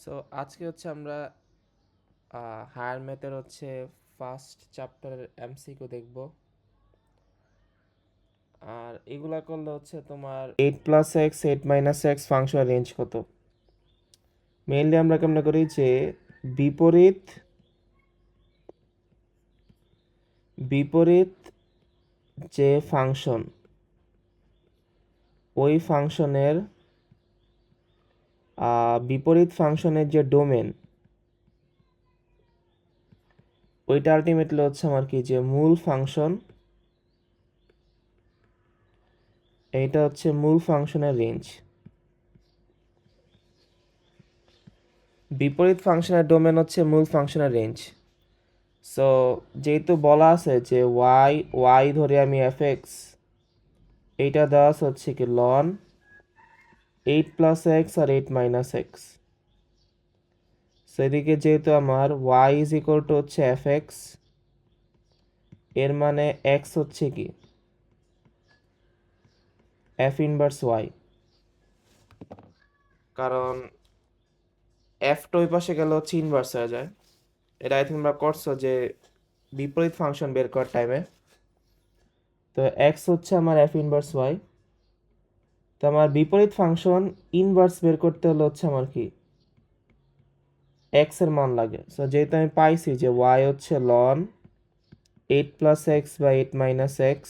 So আজকে হচ্ছে আমরা হায়ার ম্যাথের হচ্ছে ফার্স্ট চ্যাপ্টারের এমসিকিউ দেখব। আর এগুলা করলে হচ্ছে তোমার 8+x 8-x ফাংশনের রেঞ্জ কত। মেইনলি আমরা কেমন করি যে বিপরীত বিপরীত যে ফাংশন, ওই ফাংশনের বিপরীত ফাংশনের যে ডোমেন, ওইটা আলটিমেটলি হচ্ছে আমার কি যে মূল ফাংশন, এইটা হচ্ছে মূল ফাংশনের রেঞ্জ। বিপরীত ফাংশনের ডোমেন হচ্ছে মূল ফাংশনের রেঞ্জ। সো যেহেতু বলা আছে যে ওয়াই ধরে আমি এফএক্স, এইটা দেওয়া আছে হচ্ছে কি লন 8+x আর 8-x। সেদিকে যেহেতু আমার ওয়াই ইজ ইকুয়াল টু হচ্ছে এফএক্স, এর মানে এক্স হচ্ছে কি এফ ইনভার্স ওয়াই, কারণ এফটা ওই পাশে গেলে হচ্ছে ইনভার্স হয়ে যায়। এটা আই থিঙ্ক তোমরা করছো যে বিপরীত ফাংশন বের করার টাইমে। তো এক্স হচ্ছে আমার এফ ইনভার্স ওয়াই। তো আমার বিপরীত ফাংশন ইনভার্স বের করতে হলে হচ্ছে আমার কি এক্স এর মান লাগে। সো যেহেতু আমি পাইছি যে ওয়াই হচ্ছে লন 8+x/8-x,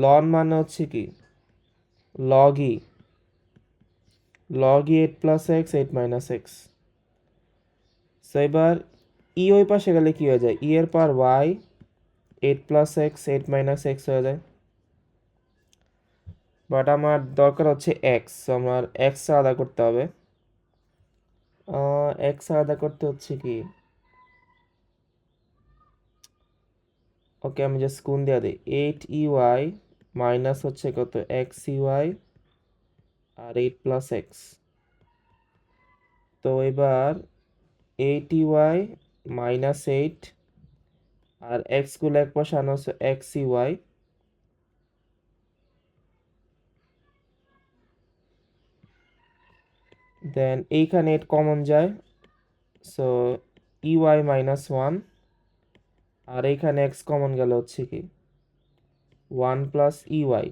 লন মানে হচ্ছে কি লগ ই 8+x 8-x। সো এবার ই ওই পাশে গেলে কি হয়ে যায়, ই এর পাওয়ার ওয়াই 8+x 8-x হয়ে যায়। বাট আমার দরকার হচ্ছে এক্স, সো আমার এক্স আলাদা করতে হবে। এক্স আলাদা করতে হচ্ছে কি, ওকে আমি জাস্ট গুণ দিয়ে দিই 8ey মাইনাস হচ্ছে কত xey আর 8+x। তো এবার 8ey মাইনাস 8 আর x গুলো এক পাশে আনা হচ্ছে xey, দেন এইখানে 8 কমন যায়, সো ey মাইনাস 1 আর এইখানে x কমন গেল হচ্ছে কি 1+ey।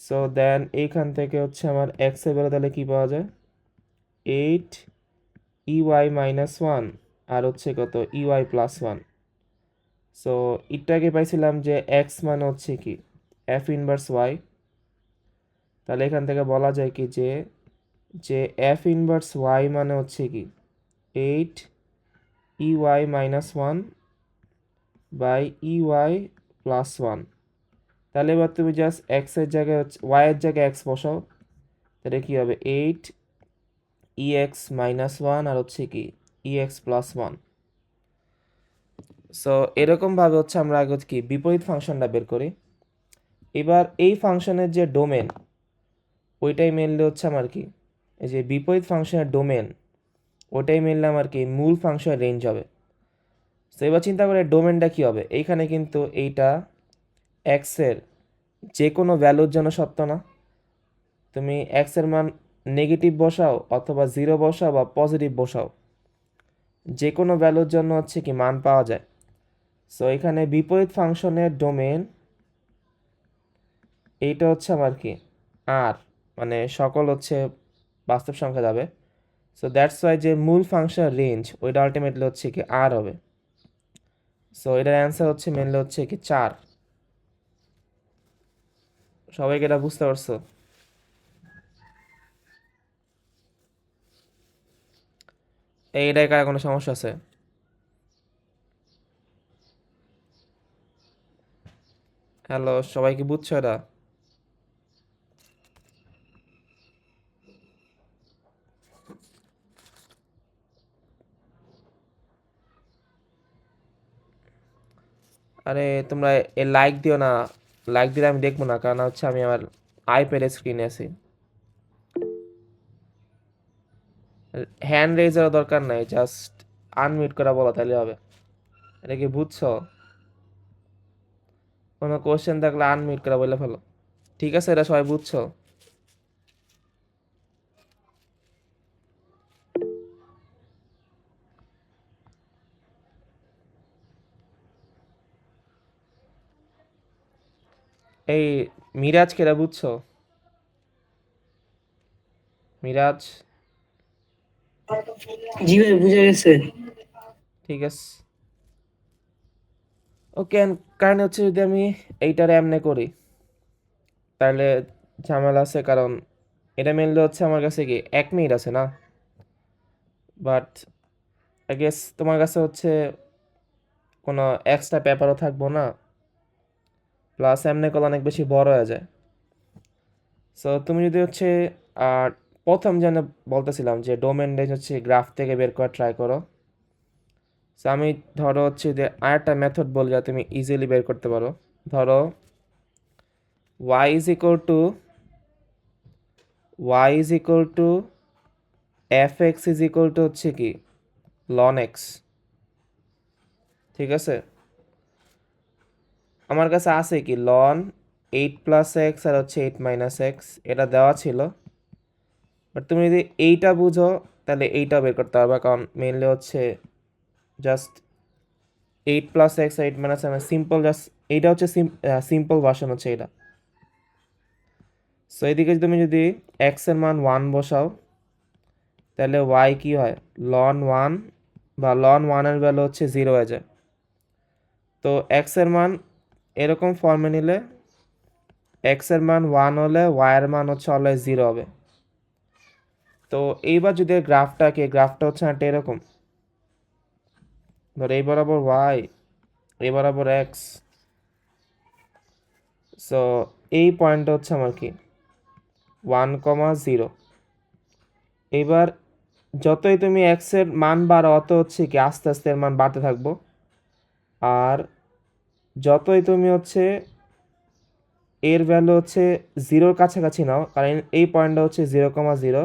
সো দেন এইখান থেকে হচ্ছে আমার x এর বেলা তাহলে কি পাওয়া যায় 8ey মাইনাস 1 আর হচ্ছে কত ey প্লাস 1। সো এটাকে পাইছিলাম যে x মানে হচ্ছে কি এফ ইনভার্স ওয়াই। তাহলে এখান থেকে বলা যায় কি যে যে এফ ইনভার্স ওয়াই মানে হচ্ছে কি 8ey minus 1 by ey plus 1। তাহলে এবার তুমি জাস্ট এক্স এর জায়গায় হচ্ছে ওয়াই এর জায়গায় এক্স বসাও, তাহলে কি হবে 8 ex-1 আর হচ্ছে কি ex প্লাস 1। সো এরকমভাবে হচ্ছে আমরা আগে কি বিপরীত ফাংশনটা বের করি। এবার এই ফাংশনের যে ডোমেন, ওইটাই মেনলি হচ্ছে আমার কি এই যে বিপরীত ফাংশনের ডোমেন, ওটাই মেনলি আমার কি মূল ফাংশনের রেঞ্জ হবে। তো এবার চিন্তা করে ডোমেনটা কি হবে, এইখানে কিন্তু এইটা এক্সের যে কোনো ভ্যালুর জন্য সত্য না। তুমি এক্সের মান নেগেটিভ বসাও অথবা 0 বসাও বা পজিটিভ বসাও, যে কোনো ভ্যালুর জন্য হচ্ছে কি মান পাওয়া যায়। সো এখানে বিপরীত ফাংশনের ডোমেন এইটা হচ্ছে আমার কি আর, মানে সকল হচ্ছে বাস্তব সংখ্যা যাবে। সো দ্যাটস ওয়াই যে মূল ফাংশন রেঞ্জ ওইটা আলটিমেটলি হচ্ছে কি আর হবে। সো এটার অ্যান্সার হচ্ছে মেনলি হচ্ছে কি 4। সবাইকে এটা বুঝতে পারছো? এইটাই কার কোনো সমস্যা আছে? হ্যালো, সবাই কি বুঝছো এটা? আরে তোমরা এ লাইক দিও না, লাইক দিলে আমি দেখবো না, কারণ হচ্ছে আমি আমার আইপ্যাডের স্ক্রিনে আছি। হ্যান্ড রেজারও দরকার নাই, জাস্ট আনমিউট করা বলো তাহলে হবে। এটা কি বুঝছো? কোনো কোশ্চেন থাকলে আনমিউট করে বলে ফেলো। ঠিক আছে, এটা সবাই বুঝছো? এই মিরাজকে এটা বুঝছো? মিরাজ, জি ভাই, বুঝে গেছে। ঠিক আছে। ওকে, কারণ হচ্ছে যদি আমি এইটার এমনে করি তাহলে ঝামেলা আছে, কারণ এটা মেনলি হচ্ছে আমার কাছে কি 1 মিনিট আছে না, বাট আই গেস তোমার কাছে হচ্ছে কোনো এক্সট্রা পেপারও থাকবো না, প্লাস এমনি করলে অনেক বেশি বড় হয়ে যায়। সো তুমি যদি হচ্ছে আর প্রথম যেন বলতেছিলাম যে ডোমেন রেঞ্জ হচ্ছে গ্রাফ থেকে বের করা ট্রাই করো। সো আমি ধরো হচ্ছে যে আরেকটা মেথড বলি যা তুমি ইজিলি বের করতে পারো। ধরো y is equal to f x is equal two হচ্ছে কি লন এক্স। ঠিক আছে, আমার কাছে আছে কি লন 8 + x আর হচ্ছে 8 - x, এটা দেওয়া ছিল। বাট তুমি যদি এইটা বুঝো তাহলে এইটা বের করতে পারবে, কারণ মেনলি হচ্ছে just 8 + x 8 - x simple, just এইটা হচ্ছে সিম্পল ভার্সন হচ্ছে এটা। সো এদিকে তুমি যদি x এর মান 1 বসাও তাহলে y কি হয়, লন 1 বা লন 1 এর ভ্যালু হচ্ছে 0 হয়ে যায়। তো x এর মান এরকম ফর্মে নিলে x এর মান 1 হলে y এর মান হচ্ছে অলওয়েজ 0 হবে। তো এইবার যদি গ্রাফটা হচ্ছে একটা এরকম, ধর এই বরাবর y, এই বরাবর x। সো এই পয়েন্টটা হচ্ছে আমার কি 1, 0। এবার যতই তুমি এক্স এর মান বাড়াও অত হচ্ছে কি আস্তে আস্তে এর মান বাড়তে থাকবো, আর যতই তুমি হচ্ছে এর ভ্যালু হচ্ছে 0-র কাছাকাছি নাও, কারণ এই পয়েন্টটা হচ্ছে 0, 0,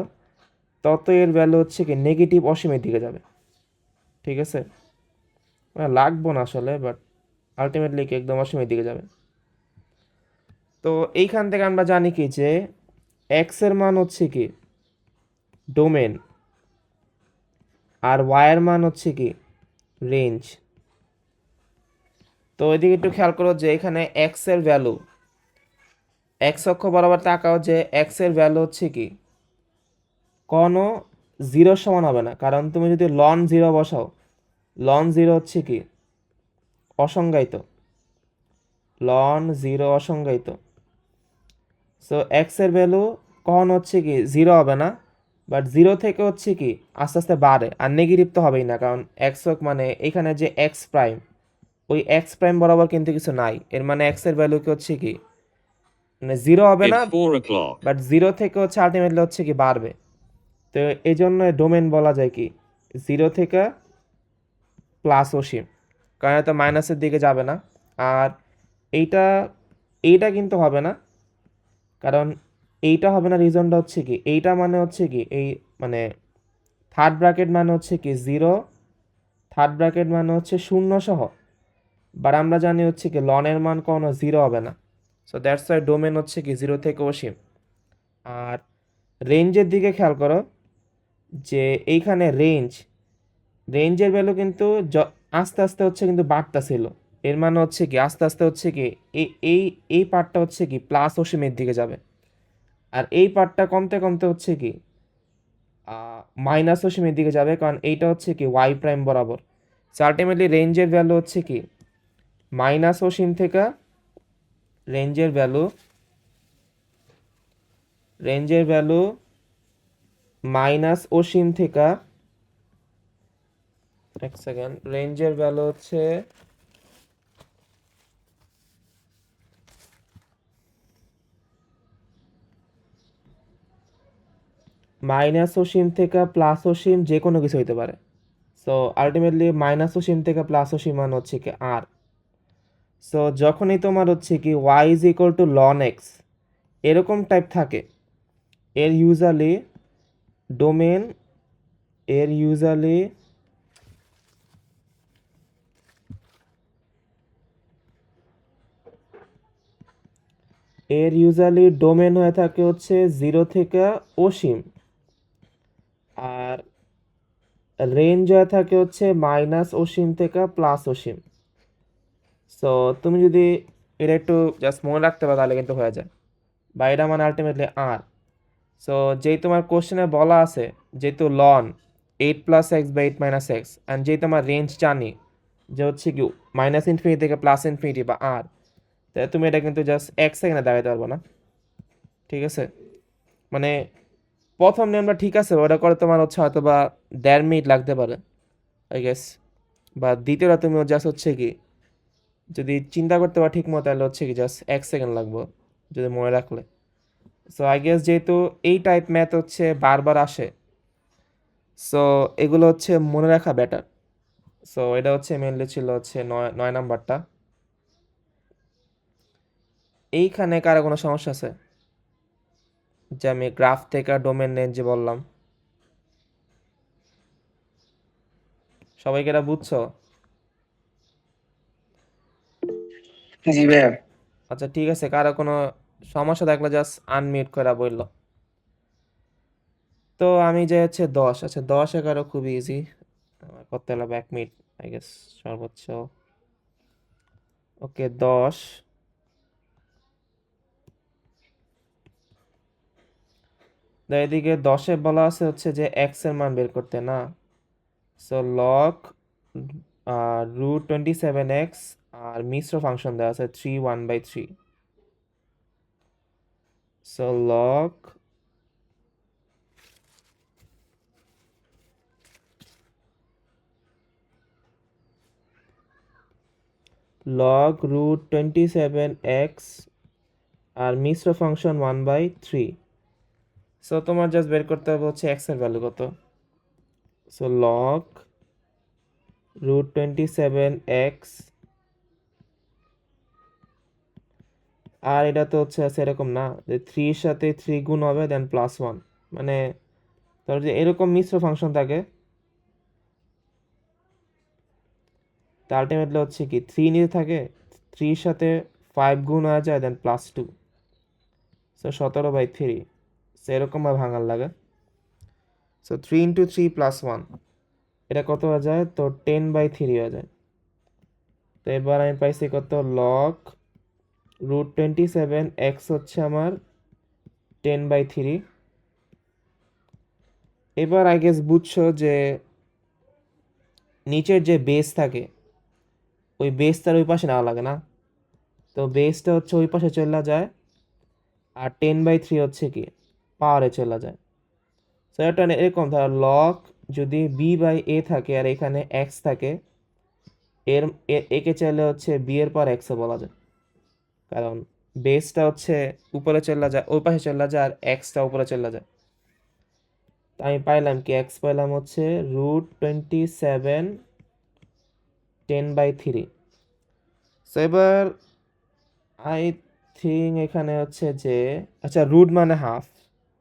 তত এর ভ্যালু হচ্ছে কি নেগেটিভ অসীমের দিকে যাবে। ঠিক আছে, লাগবো না আসলে, বাট আলটিমেটলি কি একদম অসীমের দিকে যাবে। তো এইখান থেকে আমরা জানি কি যে এক্স এর মান হচ্ছে কি ডোমেন আর ওয়াই এর মান হচ্ছে কি রেঞ্জ। তো এদিকে একটু খেয়াল করো যে এখানে এক্স এর ভ্যালু, এক্স অক্ষ বরাবর তাকাও যে এক্স এর ভ্যালু হচ্ছে কি কোনো 0 সমান হবে না, কারণ তুমি যদি লন 0 বসাও, লন 0 হচ্ছে কি অসংজ্ঞায়িত, লন 0 অসংজ্ঞায়িত। সো এক্স এর ভ্যালু কখন হচ্ছে কি 0 হবে না, বাট 0 থেকে হচ্ছে কি আস্তে আস্তে বাড়ে, আর নেগেটিভ তো হবেই না, কারণ এক্স মানে এখানে যে এক্স প্রাইম, ওই এক্স প্রাইম বরাবর কিন্তু কিছু নাই, এর মানে এক্স এর ভ্যালু কি হচ্ছে কি মানে 0 হবে না, বাট 0 থেকে হচ্ছে আলটিমেটলি হচ্ছে কি বাড়বে। তো এই জন্য ডোমেন বলা যায় কি 0 থেকে প্লাস অসীম, কারণ এটা মাইনাসের দিকে যাবে না। আর এইটা এইটা কিন্তু হবে না, কারণ এইটা হবে না, রিজনটা হচ্ছে কি এইটা মানে হচ্ছে কি এই মানে থার্ড ব্র্যাকেট মানে হচ্ছে কি 0, থার্ড ব্র্যাকেট মানে হচ্ছে 0 সহ, বাট আমরা জানি হচ্ছে কি লনের মান কোনো 0 হবে না। সো দ্যাটস ওয়াই ডোমেন হচ্ছে কি 0 থেকে অসীম। আর রেঞ্জের দিকে খেয়াল করো যে এইখানে রেঞ্জের ভ্যালু কিন্তু আস্তে আস্তে হচ্ছে কিন্তু বাড়তাছিল, এর মানে হচ্ছে কি আস্তে আস্তে হচ্ছে কি এই এই এই পার্টটা হচ্ছে কি প্লাস অসীমের দিকে যাবে, আর এই পার্টটা কমতে কমতে হচ্ছে কি মাইনাস অসীমের দিকে যাবে, কারণ এইটা হচ্ছে কি ওয়াই প্রাইম বরাবর। সো আলটিমেটলি রেঞ্জের ভ্যালু হচ্ছে কি মাইনাস অসীম থেকে রেঞ্জের ভ্যালু মাইনাস অসীম থেকে, এক সেকেন্ড, রেঞ্জের ভ্যালু হচ্ছে মাইনাস অসীম থেকে প্লাস অসীম, যে কোনো কিছু হইতে পারে। সো আলটিমেটলি মাইনাস অসীম থেকে প্লাস অসীম মান হচ্ছে কি আর। সো যখনই তোমার হচ্ছে কি y is equal to ln x এরকম টাইপ থাকে, এর ইউজালি ডোমেন, এর ইউজালি এর ইউজুয়ালি ডোমেন হয়ে থাকে হচ্ছে 0 থেকে অসীম, আর রেঞ্জ হয়ে থাকে হচ্ছে মাইনাস অসীম থেকে প্লাস অসীম। সো তুমি যদি এটা একটু জাস্ট মনে রাখতে পারো তাহলে কিন্তু হয়ে যায়, বা এটা মানে আলটিমেটলি আর। সো যেই তোমার কোশ্চেনে বলা আছে যেহেতু লন 8 + x/8 - x, অ্যান্ড যেই তোমার রেঞ্জ জানি যে হচ্ছে কি মাইনাস ইনফিনিটি থেকে প্লাস ইনফিনিটি বা আর, তাহলে তুমি এটা কিন্তু জাস্ট 1 সেকেন্ডে দাঁড়াতে পারবো না। ঠিক আছে, মানে প্রথম নিয়মটা ঠিক আছে, ওটা করে তোমার হচ্ছে হয়তো বা 1.5 মিনিট লাগতে পারে আই গেস, বা দ্বিতীয়টা তুমি জাস্ট হচ্ছে কি যদি চিন্তা করতে পারো ঠিক মতো তাহলে হচ্ছে কি জাস্ট 1 সেকেন্ড লাগবে যদি মনে রাখলে। সো আই গেস যেহেতু এই টাইপ ম্যাথ হচ্ছে বারবার আসে, সো এগুলো হচ্ছে মনে রাখা বেটার। সো এটা হচ্ছে মেনলি ছিল হচ্ছে 9 নাম্বারটা। এইখানে কারো কোনো সমস্যা আছে যে আমি গ্রাফ থেকে ডোমেন নেন যে বললাম? সবাইকে এটা বুঝছো? জি ভাইয়া। আচ্ছা ঠিক আছে, কারো কোনো সমস্যা থাকলে জাস্ট আনমিউট করে বললো। তো আমি যে হচ্ছে 10, আচ্ছা 10 11 খুবই ইজি, করতে হলো 1 মিনিট আই গেস সর্বোচ্চ। ওকে 10, এদিকে 10-এ বলা আছে হচ্ছে যে এক্স এর মান বের করতে না। সো লগ √27x, আর মিশ্র ফাংশন দেওয়া আছে 3 1/3। সো লগ √27x আর মিশ্র ফাংশন 1/3। সো তোমার জাস্ট বের করতে হবে হচ্ছে এক্স এর ভ্যালু কত। সো লগ √27x, আর এটা তো হচ্ছে আছে এরকম না যে 3 এর সাথে 3 গুণ হবে দেন +1, মানে ধরো যে এরকম মিশ্র ফাংশন থাকে, তা আলটিমেটলি হচ্ছে কি 3 নিতে থাকে, 3 এর সাথে 5 গুণ হয়ে যায় দেন +2, সো 17/3। সো এরকমভাবে ভাঙার লাগে। সো 3 × 3 + 1, এটা কত হয়ে যায় তো 10/3 হয়ে যায়। তো এবার আমি পাইছি কত, লগ √27x হচ্ছে আমার 10/3। এবার আই গেস বুঝছো যে নিচের যে বেস থাকে ওই বেসটার ওই পাশে নেওয়া লাগে না, তো বেসটা হচ্ছে ওই পাশে চলে যায়, আর 10/3 হচ্ছে কি পাওয়ারে চলে যায়। সো এটা এরকম ধর লগ যদি b/a থাকে আর এখানে x থাকে, এর একে চাইলে হচ্ছে b এর পর x বলা যায়, কারণ বেসটা হচ্ছে উপরে চলে যায়, ওই পাশে চলে যায়, আর এক্সটা উপরে চলে যায়। আমি পাইলাম কি এক্স পাইলাম হচ্ছে √27 10/3। সো এবার আই থিঙ্ক এখানে হচ্ছে যে আচ্ছা রুট মানে হাফ,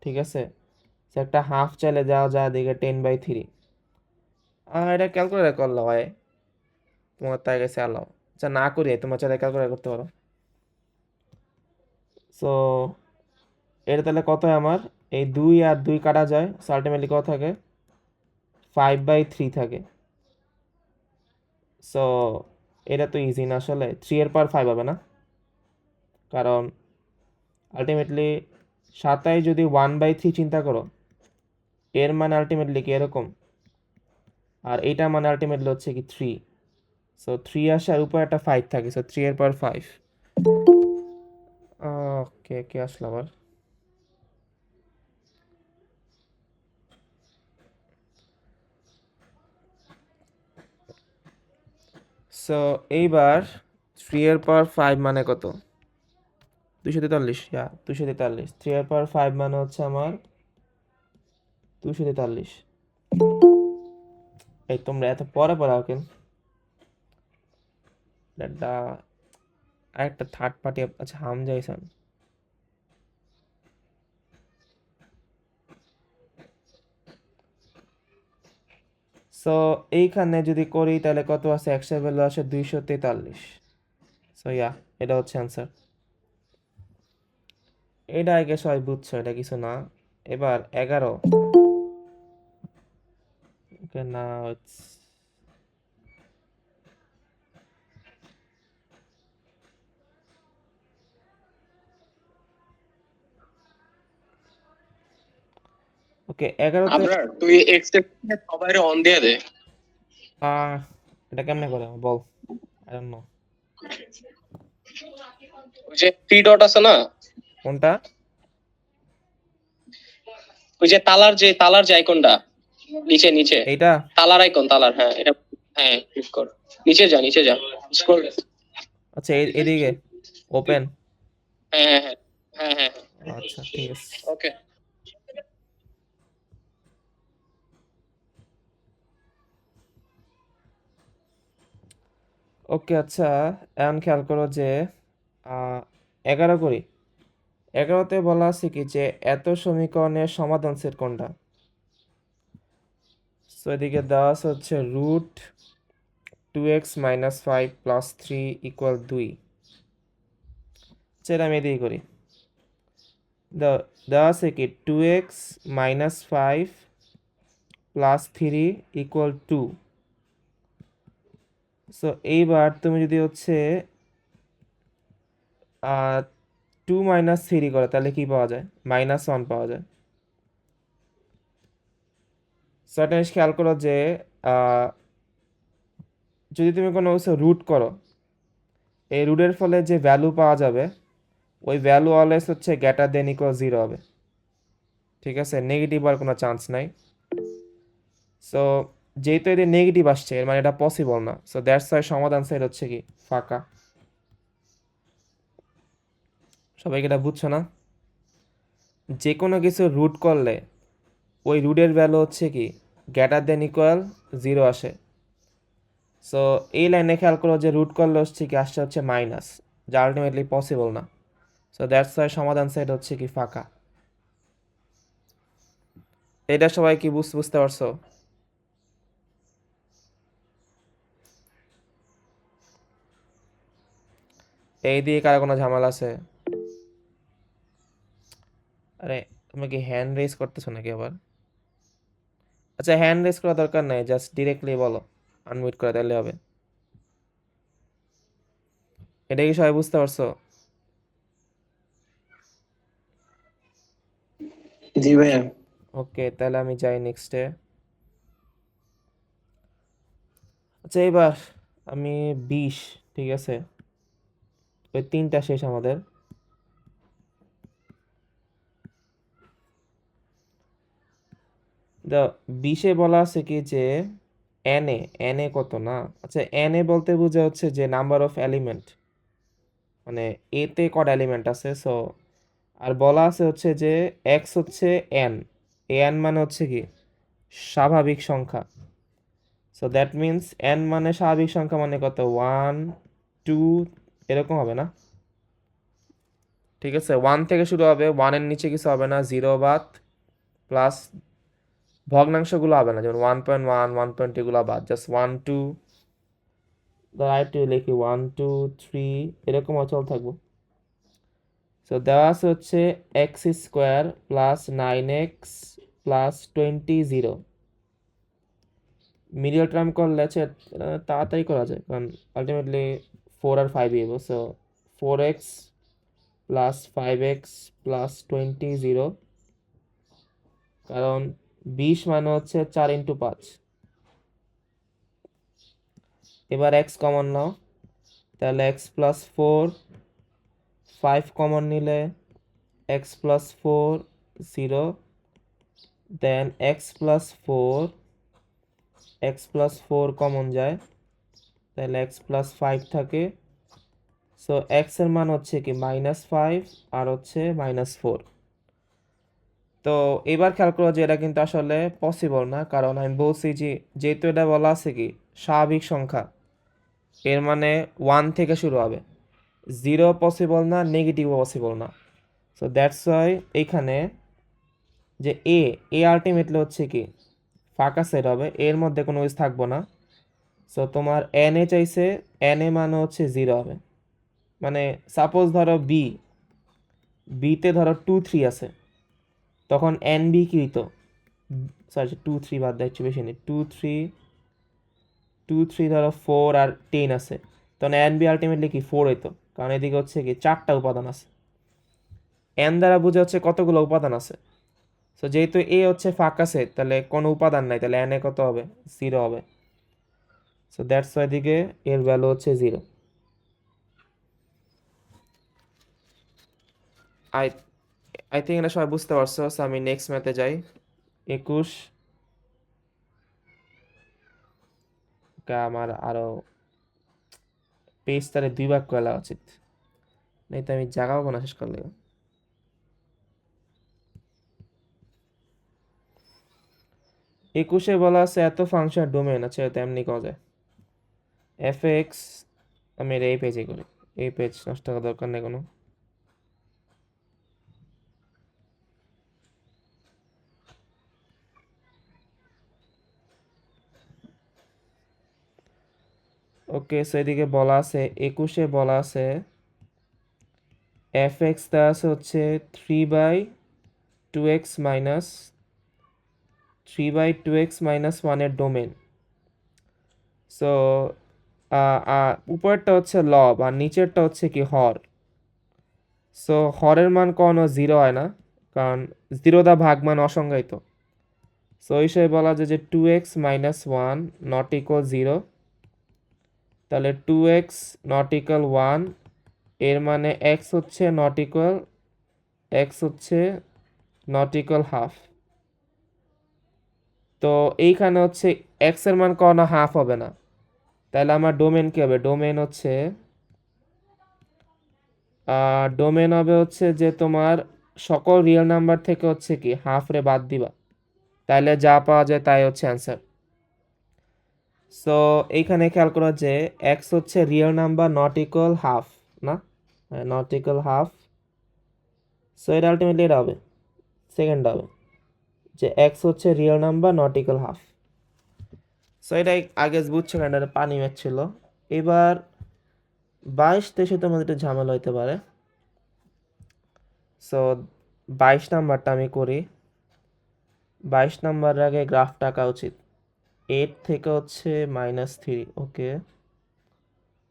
ঠিক আছে, সো একটা হাফ চাইলে যাওয়া যায় দিকে 10/3। এটা ক্যালকুলেটার করলে হয়, তোমার তাই গেছে আলাও, আচ্ছা না করি তোমার চাইলে ক্যালকুলেট করতে পারো। সো এটা তাহলে কত হয় আমার, এই 2 আর 2 কাটা যায়, সো আলটিমেটলি কত থাকে 5/3 থাকে। সো এটা তো ইজি না আসলে, 3 এর পর 5 হবে না, কারণ আলটিমেটলি 7 যদি 1/3 চিন্তা করো, এর মানে আলটিমেটলি কি এরকম, আর এইটা মানে আলটিমেটলি হচ্ছে কি 3। সো 3 আসার উপর একটা 5 থাকে, সো 3 এর পর 5। ওকে, কে আসলো আবার? সো এইবার 3 এর পর 5 মানে কত, 243, 243। 3 এর পর 5 মানে হচ্ছে আমার 243। এই তোমরা এত পরে পড়াও কেন? একটা আরেকটা থার্ড পার্টি, আচ্ছা হামজা ইসান। সো এইখানে যদি করি তাহলে কত আছে, এক্সের ভ্যালু আসে 243। সো এটা হচ্ছে অ্যান্সার। এটা আগে সবাই বুঝছো, এটা কিছু না। এবার 11 ওকে না ওকে 11তে আবরার তুই এক্সেপ্ট সবাই অন দিয়ে দে। আহ এটা কেমনে করে বল, আই ডোন্ট নো। ওই যে থ্রি ডট আছে না, কোনটা? ওই যে তালার যে আইকনটা, নিচে নিচে এইটা? তালার আইকন, তালার, হ্যাঁ এটা, হ্যাঁ ক্লিক কর, নিচে যা স্ক্রল। আচ্ছা এদিকে ওপেন। হ্যাঁ হ্যাঁ হ্যাঁ হ্যাঁ হ্যাঁ, আচ্ছা ঠিক আছে। ওকে। ওকে আচ্ছা, এখন খেয়াল করো যে 11 করি। 11তে বলা আছে কি যে এত সমীকরণের সমাধান সেট কোনটা। সো এদিকে দেওয়া আছে হচ্ছে root 2x minus 5 plus 3 equal 2। সেটা আমি এদিকে করি। দেওয়া আছে কি 2x minus 5 plus 3 equal 2। So এইবার তুমি যদি হচ্ছে 2 মাইনাস 3 করো তাহলে কি পাওয়া যায়? -1 পাওয়া যায়। সো একটা জিনিস খেয়াল করো যে আহ, যদি তুমি কোনো কিছু রুট করো, এই রুটের ফলে যে ভ্যালু পাওয়া যাবে ওই ভ্যালু অলওয়েজ হচ্ছে গ্রেটার দেন ইকুয়াল 0 হবে। ঠিক আছে, নেগেটিভ আর কোনো চান্স নাই। সো যেহেতু এদের নেগেটিভ আসছে এর মানে এটা পসিবল না, সো দ্যাটস ওয়াই সমাধান সাইড হচ্ছে কি ফাঁকা। সবাইকে এটা বুঝছো না? যে কোনো কিছু রুট করলে ওই রুটের ভ্যালু হচ্ছে কি গ্রেটার দেন ইকুয়াল 0 আসে। সো এই লাইনে খেয়াল করো যে রুট করলে হচ্ছে কি আসছে হচ্ছে মাইনাস, যা আলটিমেটলি পসিবল না। সো দ্যাটস ওয়াই সমাধান সাইড হচ্ছে কি ফাঁকা। এটা সবাই কি বুঝতে পারছো? এই দিয়ে কার কোনো ঝামেলা আছে? আরে তুমি কি হ্যান্ড রেজ করতেছো নাকি আবার? আচ্ছা হ্যান্ড রেজ করা দরকার নাই, জাস্ট ডিরেক্টলি বলো, আনমিউট করে তাহলে হবে। এটা কি সবাই বুঝতে পারছো? জি ভাইয়া। ওকে তাহলে আমি যাই নেক্সটে। আচ্ছা এবার আমি 20, ঠিক আছে, ওই 3টা শেষ আমাদের। দা 20-এ বলা আছে কি যে এন এ কত না। আচ্ছা এন এ বলতে বোঝা হচ্ছে যে নাম্বার অফ এলিমেন্ট, মানে এতে কটা এলিমেন্ট আছে। সো আর বলা আছে হচ্ছে যে এক্স হচ্ছে এন, এন মানে হচ্ছে কি স্বাভাবিক সংখ্যা। সো দ্যাট মিন্স এন মানে স্বাভাবিক সংখ্যা মানে কত 1 2 এরকম হবে না? ঠিক আছে, 1 থেকে শুরু হবে, 1-এর নিচে কিছু হবে না, 0 বাদ, প্লাস ভগ্নাংশগুলো হবে না, যেমন 1.1 1.2 এগুলো বাদ, জাস্ট 1 2, রাইট লিখি 1 2 3 এরকম অচল থাকবো। সো দেওয়া আছে হচ্ছে X square plus 9x plus 20 0। Medial term করলে হচ্ছে তাড়াতাড়ি করা যায়, কারণ আলটিমেটলি 4 আর 5 এবো। So 4x plus 5x plus 20 0, কারণ 20 মানে হচ্ছে 4 × 5। এবার x কমন নাও, তাহলে x প্লাস 4, 5 কমন নিলে x প্লাস 4 0, দেন x প্লাস 4 কমন যায়, তাহলে x প্লাস 5 থাকে। সো x এর মান হচ্ছে কি -5 আর হচ্ছে -4। তো এবার খেয়াল করো যে এটা কিন্তু আসলে পসিবল না, কারণ আমি বলছি যে যেহেতু এটা বলা আছে কি স্বাভাবিক সংখ্যা, এর মানে 1 থেকে শুরু হবে, 0 পসিবল না, নেগেটিভও পসিবল না। সো দ্যাটস ওয়াই এইখানে যে এ আলটিমেটলি হচ্ছে কি ফাঁকা সেট হবে, এর মধ্যে কোনো কিছু থাকবো না। সো তোমার এন এ চাইছে, এন এ মানে হচ্ছে 0 হবে। মানে সাপোজ ধরো বিতে ধরো 2 3 আছে, তখন এন বি কি হইতো, সরি 2 3 বাদ দেয়, একটু বেশি নেই, 2 3 ধরো 4 আর 10 আছে, তখন এন বি আলটিমেটলি কি 4 হইতো, কারণ এদিকে হচ্ছে কি 4টা উপাদান আছে। এন দ্বারা বোঝা হচ্ছে কতগুলো উপাদান আছে। সো যেহেতু এ হচ্ছে ফাঁকা সেট, তাহলে কোনো উপাদান নাই, তাহলে এন এ কত হবে, 0 হবে। সো দ্যাটস ওয়াই দিকে এর ভ্যালু হচ্ছে 0। আই আই থিঙ্ক এটা সবাই বুঝতে পারছো। সো আমি নেক্সট ম্যাথে যাই। 21 আমার আরো পেজ তারে 2 ভাগ করা উচিত, নাই তো আমি জায়গা পাবো না শেষ করলে। 21 বলা আছে এত ফাংশন ডোমেন আছে, তেমনি করা যায় এফ এক্স। আমি এটা এই পেজে করি, এই পেজ নষ্ট করার দরকার নেই কোনো। ওকে, সো এদিকে বলা আছে 21 বলা আছে এফ এক্স দেওয়া আছে হচ্ছে 3/2x মাইনাস 1 এর ডোমেন। সো উপরেরটা হচ্ছে লব আর নিচেরটা হচ্ছে কি হর। সো হরের মান কোনো 0 হয় না, কারণ 0 দা ভাগ মান অসংজ্ঞায়িত। সো এই হিসেবে বলা যায় যে 2x মাইনাস 1 নট ইকুয়াল 0, তাহলে 2x নট ইকুয়াল 1 এর মানে x হচ্ছে নট ইকুয়াল হাফ। তো এইখানে হচ্ছে x এর মান কোনো হাফ হবে না, তাহলে আমার ডোমেন কি হবে, ডোমেন হবে হচ্ছে যে তোমার সকল রিয়েল নাম্বার থেকে হচ্ছে কি হাফ রে বাদ দিবা, তাহলে যা পাওয়া যায় তাই হচ্ছে অ্যান্সার। সো এইখানে খেয়াল করো যে এক্স হচ্ছে real number not equal half, না নট ইকুয়াল হাফ। সো এটা আলটিমেটলি এটা হবে, সেকেন্ড হবে যে এক্স হচ্ছে real number not equal half. So এটা আগে বুঝছো কেন, এটা পানি ম্যাচ ছিল। এবার 22-23 তোমাদের একটু ঝামেলা হইতে পারে। সো 22 নাম্বারটা আমি করি। 22 নাম্বারের আগে গ্রাফটা আঁকা উচিত। 8 থেকে হচ্ছে -3, ওকে,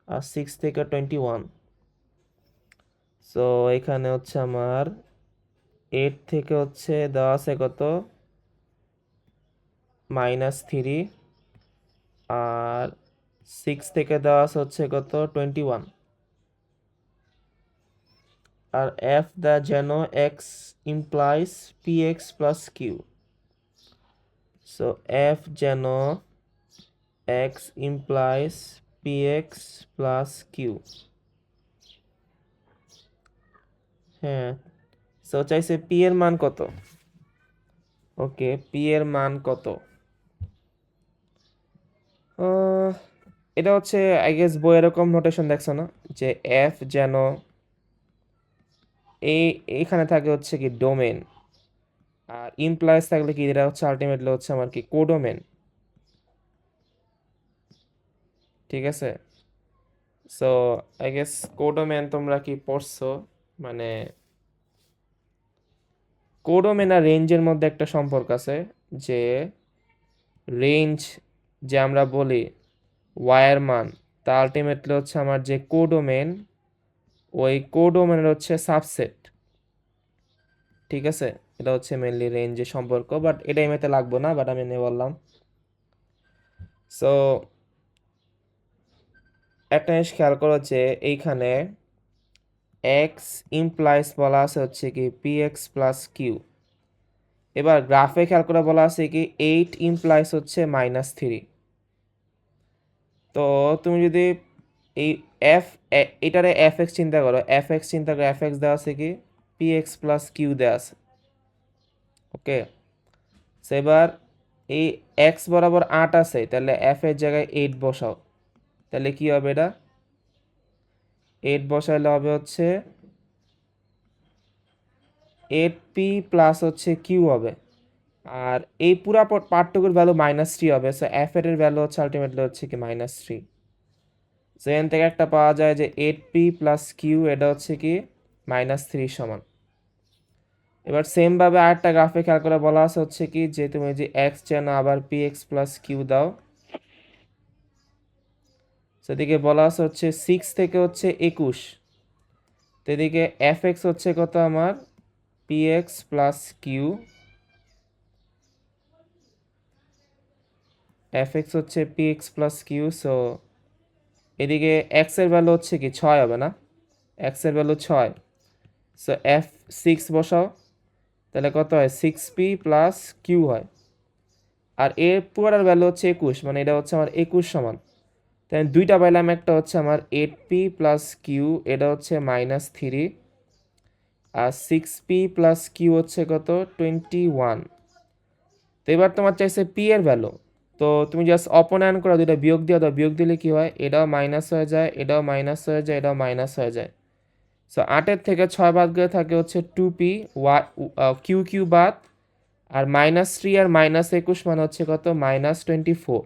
আর 6 থেকে 21। সো এখানে হচ্ছে আমার 8 থেকে হচ্ছে দেওয়া আছে কত, -3, আর 6 থেকে দেওয়া আছে হচ্ছে কত 21। আর এফ দা যেন x implies p x plus q. So F যেন x implies p x plus q. হ্যাঁ, সো চাইছে পি এর মান কত। ওকে, পি এর মান কত, এটা হচ্ছে আই গেস বই এরকম নোটেশন দেখছো না, যে এফ যেন এইখানে থাকে হচ্ছে কি ডোমেন, আর ইমপ্লাইজ থাকলে কি এটা হচ্ছে আলটিমেটলি হচ্ছে আমার কি কোডোমেন। ঠিক আছে, সো আই গেস কোডোমেন তোমরা কি পড়ছো, মানে কোডোমেন আর রেঞ্জের মধ্যে একটা সম্পর্ক আছে, যে রেঞ্জ যে আমরা বলি ওয়াইয়ের মান, তা আলটিমেটলি হচ্ছে আমার যে কোডোমেন, ওই কোডোমেনের হচ্ছে সাবসেট। ঠিক আছে, এটা হচ্ছে মেনলি রেঞ্জের সম্পর্ক, বাট এটা এমনিতে লাগবো না, বাট আমি নিয়ে বললাম। সো একটা জিনিস খেয়াল করো যে এইখানে এক্স ইমপ্লাইজ বলা আছে হচ্ছে কি পি এক্স প্লাস কিউ। এবার গ্রাফে খেয়াল করে বলা আছে কি 8 ইমপ্লাইজ হচ্ছে -3। তো তুমি যদি এই এটারে এফ এক্স চিন্তা করো, এফ এক্স দেওয়া আছে কি পি এক্স প্লাস কিউ দেওয়া আছে। ওকে, সো এবার এই এক্স বরাবর 8 আছে, তাহলে এফ এর জায়গায় 8 বসাও, তাহলে কি হবে, এটা 8 বসাইলে হবে হচ্ছে 8p প্লাস হচ্ছে কিউ হবে, আর এই পুরা পার্টটুকুর ভ্যালু -3 হবে। সো এফ এর ভ্যালু হচ্ছে আলটিমেটলি হচ্ছে কি -3। সো এখান থেকে একটা পাওয়া যায় যে 8p প্লাস কিউ, এটা হচ্ছে কি -3 সমান। এবার সেম ভাবে আরেকটা গ্রাফে খেয়াল করে বলা আছে হচ্ছে কি যে তুমি যে এক্স চেনো আবার পি এক্স প্লাস কিউ দাও, সেদিকে বলা আছে হচ্ছে 6 থেকে হচ্ছে 21, তো এদিকে এফ এক্স হচ্ছে কত আমার p x plus q, F x হচ্ছে p x plus q. So এদিকে এক্স এর ভ্যালু হচ্ছে কি 6 হবে না, এক্স এর ভ্যালু 6, সো এফ 6 বসাও, তাহলে কত হয় 6p প্লাস কিউ হয়। আর এর পুরার ভ্যালু হচ্ছে 21, মানে এটা হচ্ছে আমার 21 সমান, তাই দুইটা পাইলাম, একটা হচ্ছে আমার 8p প্লাস কিউ, এটা হচ্ছে -3, আর 6p প্লাস কিউ হচ্ছে কত 21। তো এবার তোমার চাইছে পি এর ভ্যালু, তো তুমি জাস্ট অপনয়ন করে দুইটা বিয়োগ দিয়ে দাও, বিয়োগ দিলে কি হয়, এটাও মাইনাস হয়ে যায়, এটাও মাইনাস হয়ে যায়, এটাও মাইনাস হয়ে যায়। সো 8-এর থেকে 6 বাদ গেলে থাকে হচ্ছে 2p, কিউ কিউ বাদ, আর -3 আর -21 মানে হচ্ছে কত -24।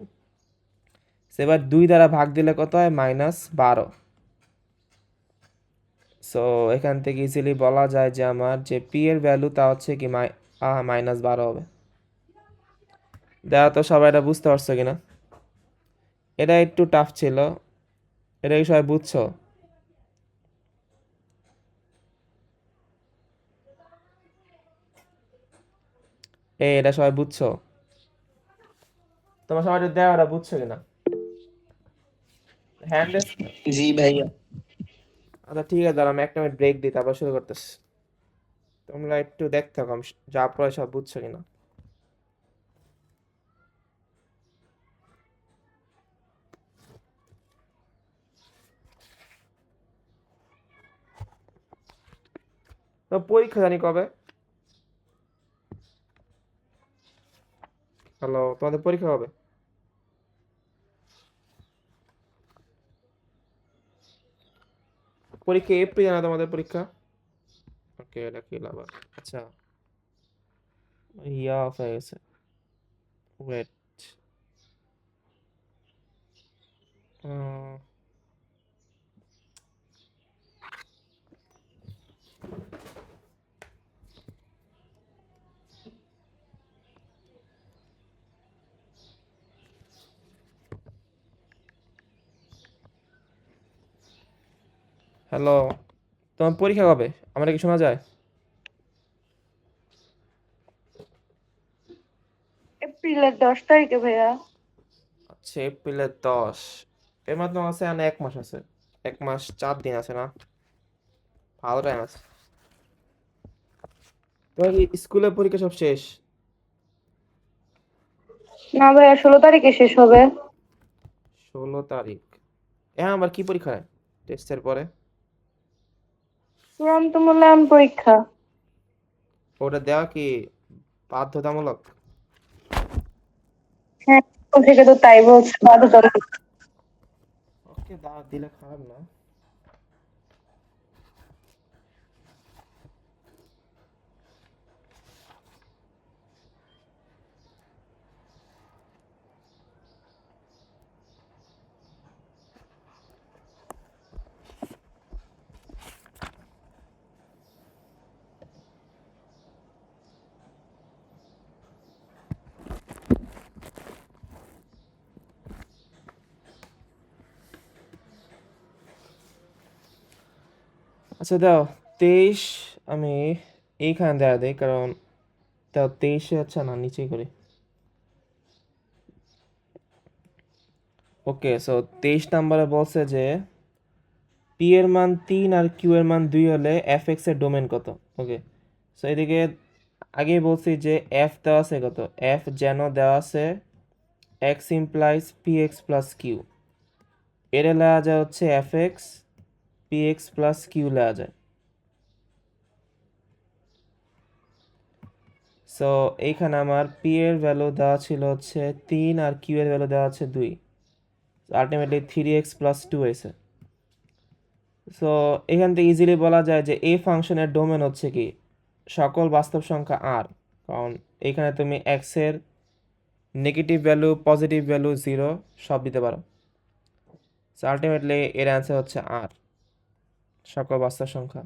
এবার 2 দ্বারা ভাগ দিলে কত হয় -12। সো এখান থেকে ইজিলি বলা যায় যে আমার যে পি এর ভ্যালু তা হচ্ছে কি -12 হবে। দেখা তো সবাই এটা বুঝতে পারছো কিনা, এটা একটু টাফ ছিল, এটা কি সবাই বুঝছো? এটা সবাই বুঝছো? তোমার সবাই দেওয়া এটা বুঝছো কিনা হ্যান্ড? জি ভাইয়া। আচ্ছা ঠিক আছে, দাঁড়া আমি একটা মিনিট ব্রেক দিই, তারপর শুরু করতেছি। তোমরা একটু দেখতে থাকো আমি যা পড়ে সব বুঝছো কিনা। তো পরীক্ষা জানি কবে? হ্যালো, তোমাদের পরীক্ষা কবে? পরীক্ষা এপ্রিল না তোমাদের পরীক্ষা? ওকে, এটা কি আবার, আচ্ছা ইয়া অফ হয়ে গেছে, ওয়েট। হ্যালো, তোমার পরীক্ষা কবে? আমার কি শোনা যায়? এপ্রিলের 10 তারিখে ভাইয়া। আচ্ছা এপ্রিলের 10, এর মধ্যে আছে আর 1 মাস আছে, 1 মাস 4 দিন আছে না, ভালো টাইম আছে। তোমার কি স্কুলের পরীক্ষা সব শেষ? না ভাইয়া, 16 তারিখে শেষ হবে। 16 তারিখ? হ্যাঁ, আবার কি পরীক্ষা হয় টেস্টের পরে? চূড়ান্ত মূল্যায়ন পরীক্ষা। ওটা দেওয়া কি বাধ্যতামূলক? হ্যাঁ, স্কুল থেকে তো তাই বলছে, বাধ্যতামূলক। ওকে, দিলে খারাপ না। আচ্ছা দাও 23, আমি এইখানে দেওয়া দেই, কারণ দাও 23-এ আচ্ছা না নিচেই করি। ওকে, সো 23 নম্বরে বলছে যে পি এর মান 3 আর কিউ এর মান 2 হলে এফ এক্স এর ডোমেন কত। ওকে, সো এদিকে আগেই বলছি যে এফ দেওয়া আছে কত, এফ যেন দেওয়া আছে x implies p x plus q, এর লেওয়া যায় হচ্ছে f x p x plus q লেওয়া যায়। সো এইখানে আমার পি এর ভ্যালু দেওয়া ছিল হচ্ছে 3 আর কিউ এর ভ্যালু দেওয়া আছে 2, আলটিমেটলি 3x প্লাস 2 হয়েছে। সো এখান থেকে ইজিলি বলা যায় যে এই ফাংশনের ডোমেন হচ্ছে কি সকল বাস্তব সংখ্যা আর, কারণ এখানে তুমি এক্স এর নেগেটিভ ভ্যালু পজিটিভ ভ্যালু 0 সব দিতে পারো। সো আলটিমেটলি এর অ্যান্সার হচ্ছে আর, সকল বাস্তব সংখ্যা।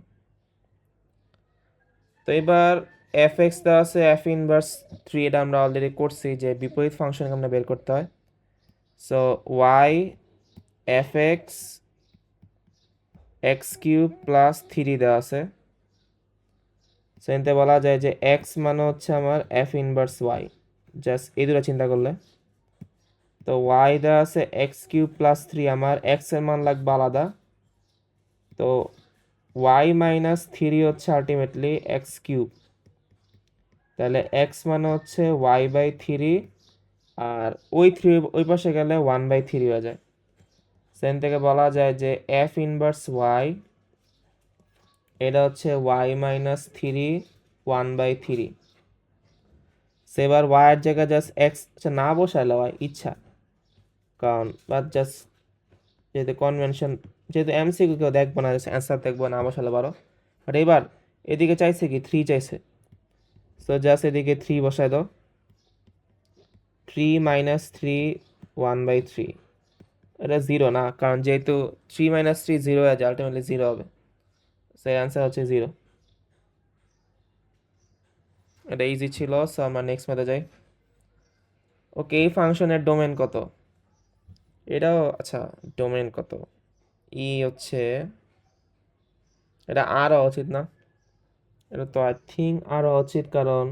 তো এবার এফ এক্স দেওয়া আছে এফ ইনভার্স 3, এটা আমরা অলরেডি করছি যে বিপরীত ফাংশনকে আমরা বের করতে হয়। So y f x x cube plus 3 দেওয়া আছে। সো এতে বলা যায় যে এক্স মানে হচ্ছে আমার এফ ইনভার্স ওয়াই, জাস্ট এই দুটো চিন্তা করলে। তো ওয়াই দেওয়া আছে এক্স কিউব প্লাস 3, আমার এক্স এর মান লাগবে আলাদা। তো ওয়াই মাইনাস 3 হচ্ছে আলটিমেটলি এক্স কিউব, তাহলে এক্স মানে হচ্ছে ওয়াই বাই 3, আর ওই 3 ওই পাশে গেলে 1/3 হয়ে যায়। সেন থেকে বলা যায় যে এফ ইনভার্স ওয়াই এটা হচ্ছে ওয়াই মাইনাস 3 1/3। সেবার ওয়াইয়ের জায়গায় জাস্ট এক্স না বসাইলে হয় ইচ্ছা, কারণ বাট জাস্ট যেহেতু কনভেনশন, যেহেতু এমসিকিউ কেউ দেখবো না, অ্যান্সার দেখবো না বসালে পারো। বাট এবার এদিকে চাইছে কি 3 চাইছে, সো জাস্ট এদিকে 3 বসাই দাও। 3 মাইনাস 3 1/3, এটা 0 না, কারণ যেহেতু 3 মাইনাস 3 0 হয়ে যায়, আলটিমেটলি 0 হবে। সো অ্যান্সার হচ্ছে 0। এটা ইজি ছিল। সো আমরা নেক্সট মেথডে যাই। ওকে, এই ফাংশনের ডোমেন কত? এটাও আচ্ছা, ডোমেন কত? হচ্ছে এটা আর হওয়া উচিত না, এটা তো আই থিঙ্ক আর হওয়া উচিত, কারণ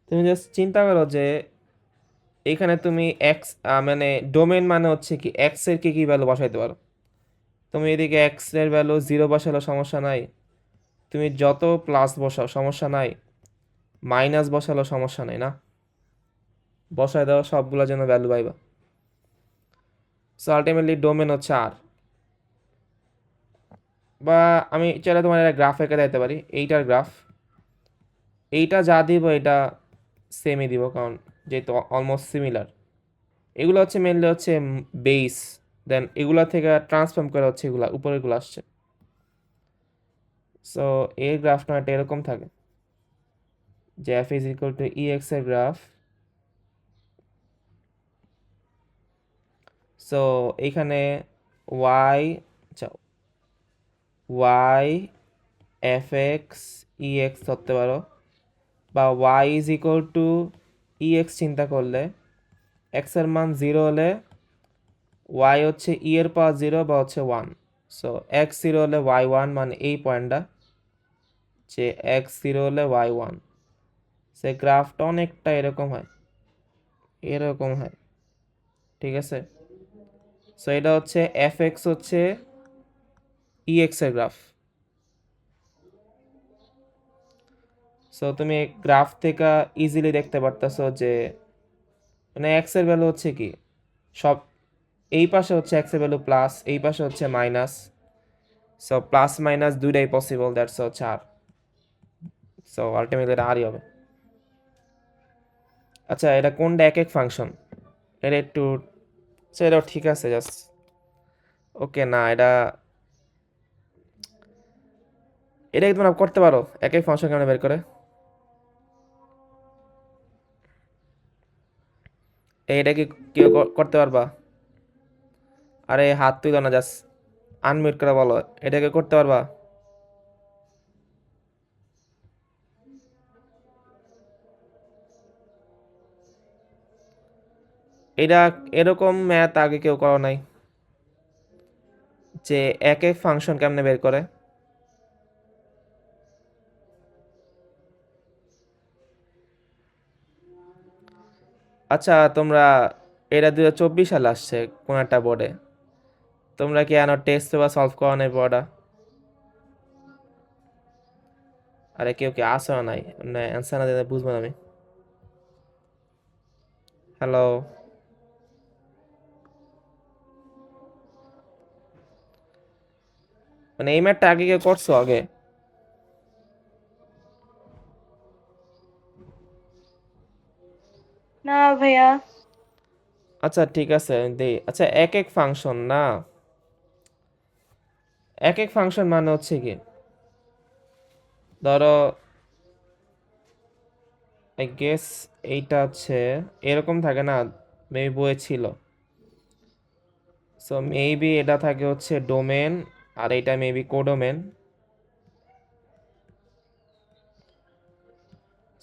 তুমি জাস্ট চিন্তা করো যে এখানে তুমি এক্স মানে ডোমেন মানে হচ্ছে কি এক্স এর কি কি ভ্যালু বসাইতে পারো। তুমি এদিকে এক্স এর ভ্যালু 0 বসালো সমস্যা নাই, তুমি যত প্লাস বসাও সমস্যা নাই, মাইনাস বসালো সমস্যা নাই, না বসায় দাও সবগুলোর জন্য ভ্যালু পাইবা। সো আলটিমেটলি ডোমেন হচ্ছে আর। বা আমি চাইলে তোমার একটা গ্রাফ এঁকে দিতে পারি, এইটার গ্রাফ, এইটা যা দিব এটা সেমই দিব, কারণ যেহেতু অলমোস্ট সিমিলার। এগুলো হচ্ছে মেনলি হচ্ছে বেস, দেন এগুলা থেকে ট্রান্সফর্ম করে হচ্ছে এগুলা উপরেরগুলো আসছে। সো এর গ্রাফটা একটা এরকম থাকে যে f is equal to e x এর গ্রাফ। সো এইখানে ওয়াই, আচ্ছা y f x e x ধরতে পারো, বা y is equal to e x চিন্তা করলে এক্স এর মান 0 হলে ওয়াই হচ্ছে ই এর পাওয়ার 0 বা হচ্ছে 1। সো এক্স 0 হলে ওয়াই 1, মানে এই পয়েন্টটা যে এক্স 0 হলে ওয়াই 1। সে গ্রাফটা অনেকটা এরকম হয়, এরকম হয়, ঠিক আছে। সো এটা হচ্ছে এফ এক্স হচ্ছে ই এক্স এর গ্রাফ। সো তুমি গ্রাফ থেকে ইজিলি দেখতে পারতেছো যে মানে এক্স এর ভ্যালু হচ্ছে কি সব, এই পাশে হচ্ছে এক্স এর ভ্যালু প্লাস, এই পাশে হচ্ছে মাইনাস। সো প্লাস মাইনাস দুইটাই পসিবল, দ্যাটস হচ্ছে আর। সো আলটিমেটলি এটা আরই হবে। আচ্ছা এটা কোনটা এক এক ফাংশন, এটা একটু আচ্ছা এটাও ঠিক আছে জাস্ট ওকে না, এটা এটা কি তোমরা করতে পারো এক এক ফাংশন কেমন বের করে? এইটা কি কেউ করতে পারবা? আরে হাত তুলো না, জাস্ট আনমিউট করে বলো, এটাকে করতে পারবা? এটা এরকম ম্যাথ আগে কেউ করো নাই যে এক এক ফাংশন কেমনে বের করে? আচ্ছা তোমরা, এটা 2024 সালে আসছে কোন একটা বোর্ডে, তোমরা কি আনো টেস্ট পেপার সলভ করো নাই পড়া? আরে কেউ কি আসো নাই, না অ্যান্সার না দিলে বুঝবো না আমি। হ্যালো, মানে এই ম্যাথটা আগে কেউ করছো আগে? না ভাইয়া। আচ্ছা ঠিক আছে আমি দেই। আচ্ছা এক এক ফাংশন না, এক এক ফাংশন মানে হচ্ছে কি ধরো আই গেস এইটা হচ্ছে এরকম থাকে না, মেবি বইয়ে ছিল। সো মেবি এটা থাকে হচ্ছে ডোমেন, আর এটা মেবি কোডোমেন।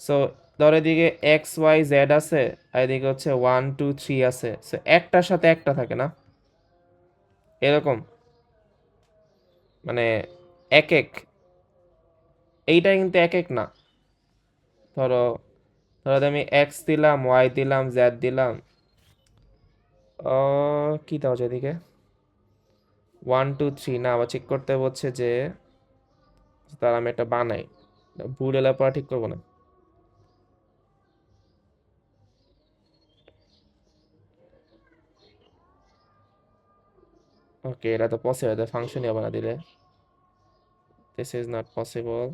সো ধর এদিকে এক্স ওয়াই জেড আছে আর এদিকে হচ্ছে 1 2 3 আছে, সো একটার সাথে একটা থাকে না এরকম, মানে এক এক, এইটা কিন্তু এক এক না। ধরো ধরো আমি এক্স দিলাম, ওয়াই দিলাম, জেড দিলাম, কি দেওয়া যায় এদিকে 1 2 3 না, আবার চেক করতে হচ্ছে যে তার আমি একটা বানাই, ভুল এলে পরে ঠিক করবো না। ওকে, এটা তো পসিবল, ফাংশনই হবে না দিলে, this is not possible.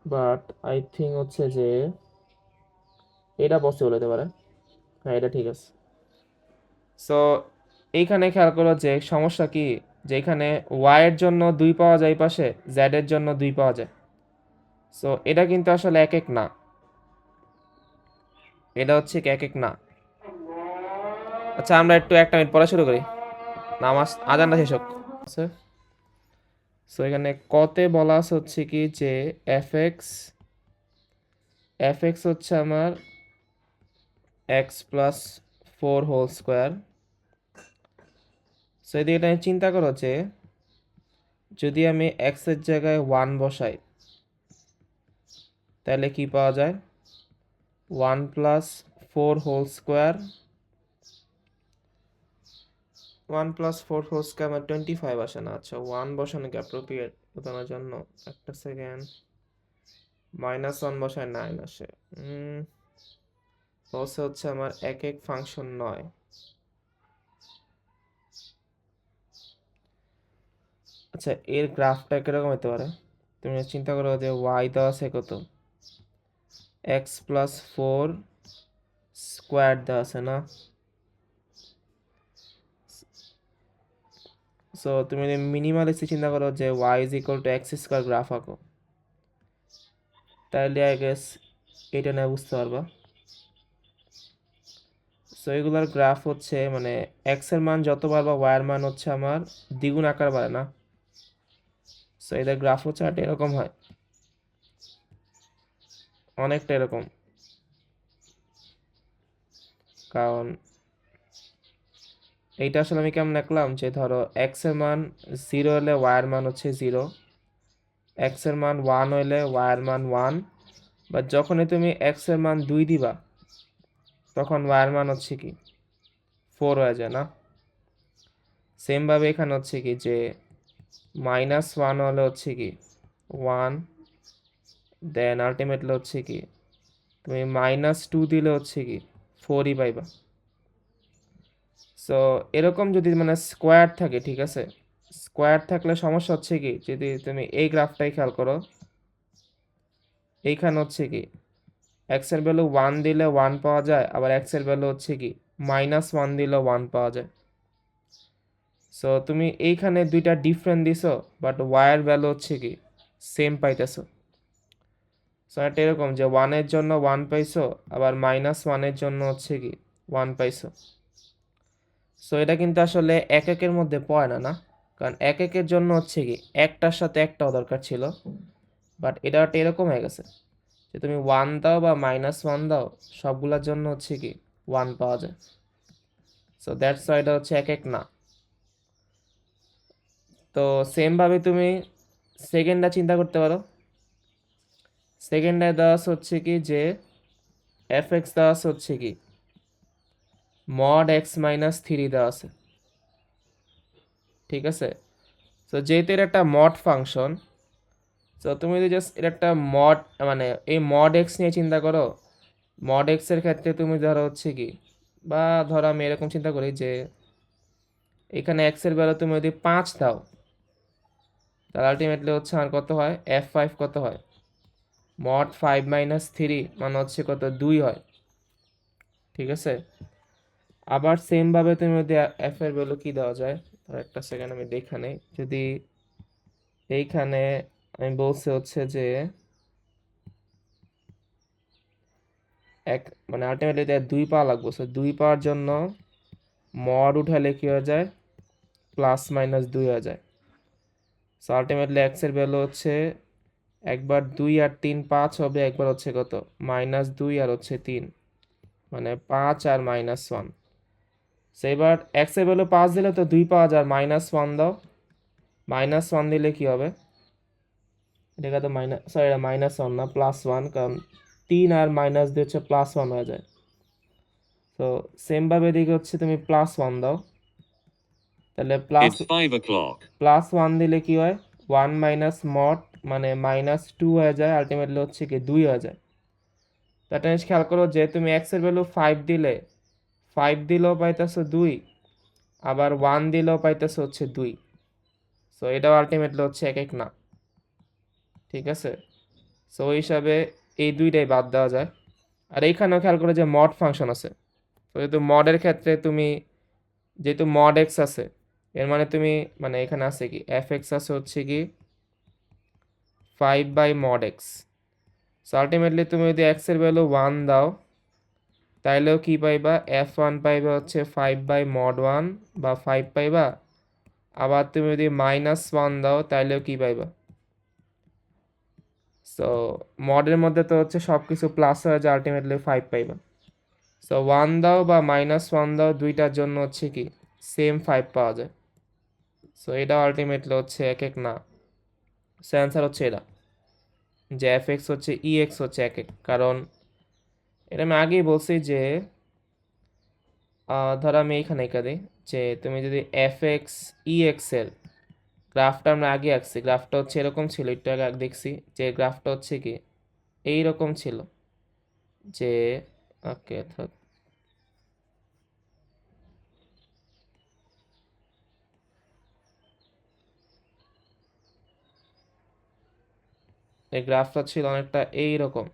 But I think হচ্ছে যে এটা পসিবল হতে পারে, হ্যাঁ এটা ঠিক আছে। সো এইখানে খেয়াল করো যে সমস্যা কি, যে এখানে ওয়াই এর জন্য 2 পাওয়া যায় এই পাশে, জেড এর জন্য 2 পাওয়া যায়, সো এটা কিন্তু আসলে এক এক না, এটা হচ্ছে কি এক এক না। আচ্ছা আমরা একটু 1 মিনিট পরে শুরু করি, নামাজ আজানটা শেষ হোক। সো এখানে কতে বলা আছে হচ্ছে কি যে এফ এক্স হচ্ছে আমার x plus 4 whole square. So এদিকে এটা চিন্তা করো যে যদি আমি এক্স এর জায়গায় 1 বসাই তাহলে কি পাওয়া যায়, 1 plus 4 whole square, 1 plus 4 whole square মানে 25 আসে না। আচ্ছা 1 বসানো কি অ্যাপ্রোপ্রিয়েট বোঝানোর জন্য, একটা সেকেন্ড, -1 বসায় 9 আসে। বলছে হচ্ছে আমার এক এক ফাংশন নয়। আচ্ছা এর গ্রাফটা কিরকম হতে পারে, তুমি চিন্তা করো যে ওয়াই দেওয়া আছে কত, এক্স প্লাস 4 স্কোয়ার দেওয়া আছে না। সো তুমি যদি মিনিমালিস্ট চিন্তা করো যে y is equal to x square graph আঁকো, তাহলে আই গেস এটা নিয়ে বুঝতে পারবা। সো এগুলার গ্রাফ হচ্ছে মানে এক্স এর মান যত বাড়বা ওয়াই এর মান হচ্ছে আমার দ্বিগুণ আকার বাড়ে না। সো এদের গ্রাফ হচ্ছে আর এরকম হয়, অনেকটা এরকম, কারণ এইটা আসলে আমি কেমন রাখলাম যে ধরো এক্স এর মান 0 হলে ওয়াই এর মান হচ্ছে 0, এক্স এর মান 1 হলে ওয়াই এর মান 1, বা যখনই তুমি এক্স এর মান 2 দিবা তখন ওয়াই এর মান হচ্ছে কি 4 হয়ে যায় না। সেম ভাবে এখানে হচ্ছে কি যে -1 হলে হচ্ছে কি 1, দেন আলটিমেটলি হচ্ছে কি তুমি -2 দিলে হচ্ছে কি 4ই পাইবা। সো এরকম যদি মানে স্কোয়ার থাকে, ঠিক আছে, স্কোয়ার থাকলে সমস্যা হচ্ছে কি, যদি তুমি এই গ্রাফটাই খেয়াল করো, এইখানে হচ্ছে কি এক্স এর ভ্যালু 1 দিলে 1 পাওয়া যায়, আবার এক্স এর ভ্যালু হচ্ছে কি -1 দিলে 1 পাওয়া যায়। সো তুমি এইখানে দুইটা ডিফারেন্ট দিছো, বাট ওয়াই এর ভ্যালু হচ্ছে কি সেম পাইতেছো। সো এটা এরকম যে 1 এর জন্য 1 পাইছো, আবার -1 এর জন্য হচ্ছে কি 1 পাইছো। সো এটা কিন্তু আসলে এক একের মধ্যে পড়ে না, না, কারণ এক একের জন্য হচ্ছে কি একটার সাথে একটাও দরকার ছিল, বাট এটা একটা এরকম হয়ে গেছে যে তুমি 1 দাও বা -1 দাও সবগুলোর জন্য হচ্ছে কি 1 পাওয়া যায়। সো দ্যাটস ওয়াই এটা হচ্ছে এক এক না। তো সেম ভাবে তুমি সেকেন্ডটা চিন্তা করতে পারো, সেকেন্ডে দেওয়া হচ্ছে কি যে এফ এক্স দেওয়া হচ্ছে কি মড এক্স -3 দেওয়া আছে, ঠিক আছে। তো যেহেতু এটা একটা মড ফাংশন, তো তুমি যদি জাস্ট এটা একটা মড মানে এই মড এক্স নিয়ে চিন্তা করো, মড এক্স এর ক্ষেত্রে তুমি ধরো হচ্ছে কি, বা ধরো আমি এরকম চিন্তা করি যে এখানে এক্স এর ভ্যালু তুমি যদি 5 দাও তাহলে আলটিমেটলি হচ্ছে আমার কত হয়, f5 কত হয়, মড 5 -3 মানে হচ্ছে কত 2 হয়, ঠিক আছে। আবার সেম ভাবে তুমি যদি এফ এর ভ্যালু কি দেওয়া যায়, একটা সেকেন্ড আমি দেখে নেই, যদি এইখানে আমি বলছি হচ্ছে যে এক মানে আলটিমেটলি 2 পাওয়া লাগবে, সো 2 পাওয়ার জন্য মড উঠালে কি হয়ে যায়, +-2 হয়ে যায়। সো আলটিমেটলি এক্স এর ভ্যালু হচ্ছে একবার 2 আর 3 5 হবে, একবার হচ্ছে কত -2 আর হচ্ছে 3, মানে 5 আর -1। সো এবার এক্স এর ভ্যালু 5 দিলে তো 2 পাওয়া যায়, -1 দাও, -1 দিলে কি হবে, এটা তো মাইনাস, সরি এটা -1 না +1, কারণ 3 আর -2 হচ্ছে +1 হয়ে যায়। তো সেমভাবে এদিকে হচ্ছে তুমি +1 দাও, তাহলে It's 5 o'clock. +1 দিলে কি হয়, 1 মাইনাস মড মানে -2 হয়ে যায়, আলটিমেটলি হচ্ছে কি 2 হয়ে যায়। তো একটা জিনিস খেয়াল করো যে তুমি এক্স এর ভ্যালু 5 দিলে 5 দিলেও পাইতেছো 2, আবার 1 দিলেও পাইতেছো হচ্ছে 2। সো এটাও আলটিমেটলি হচ্ছে এক এক না, ঠিক আছে। সো ওই হিসাবে এই দুইটাই বাদ দেওয়া যায়। আর এইখানেও খেয়াল করে যে মড ফাংশন আছে, তো যেহেতু মডের ক্ষেত্রে তুমি যেহেতু মড এক্স আছে, এর মানে তুমি মানে এখানে আছে কি এফ এক্স আছে হচ্ছে কি 5/mod x। সো আলটিমেটলি তুমি যদি এক্স এর ভ্যালু 1 দাও তাইলেও কি পাইবা, f1 পাইবা হচ্ছে 5/mod 1 বা 5 পাইবা, আবার তুমি যদি -1 দাও তাইলেও কি পাইবা। সো মডের মধ্যে তো হচ্ছে সব কিছু প্লাস হয়ে যায়, আলটিমেটলি 5 পাইবা। সো 1 দাও বা -1 দাও, দুইটার জন্য হচ্ছে কি সেম 5 পাওয়া যায়। সো এটা আলটিমেটলি হচ্ছে এক এক না। সো অ্যান্সার হচ্ছে এটা, যে এফ এক্স হচ্ছে ই এক্স হচ্ছে এক এক, কারণ এটা আমি আগেই বলছি যে ধরো আমি এইখানে এঁকে দিই যে তুমি যদি এফ এক্স ই এক্স এর গ্রাফটা আমরা আগে আঁকছি, গ্রাফটা হচ্ছে এরকম ছিল, একটু আগে দেখছি যে গ্রাফটা হচ্ছে কি এইরকম ছিল, যে ওকে এই গ্রাফটা ছিল অনেকটা এইরকম।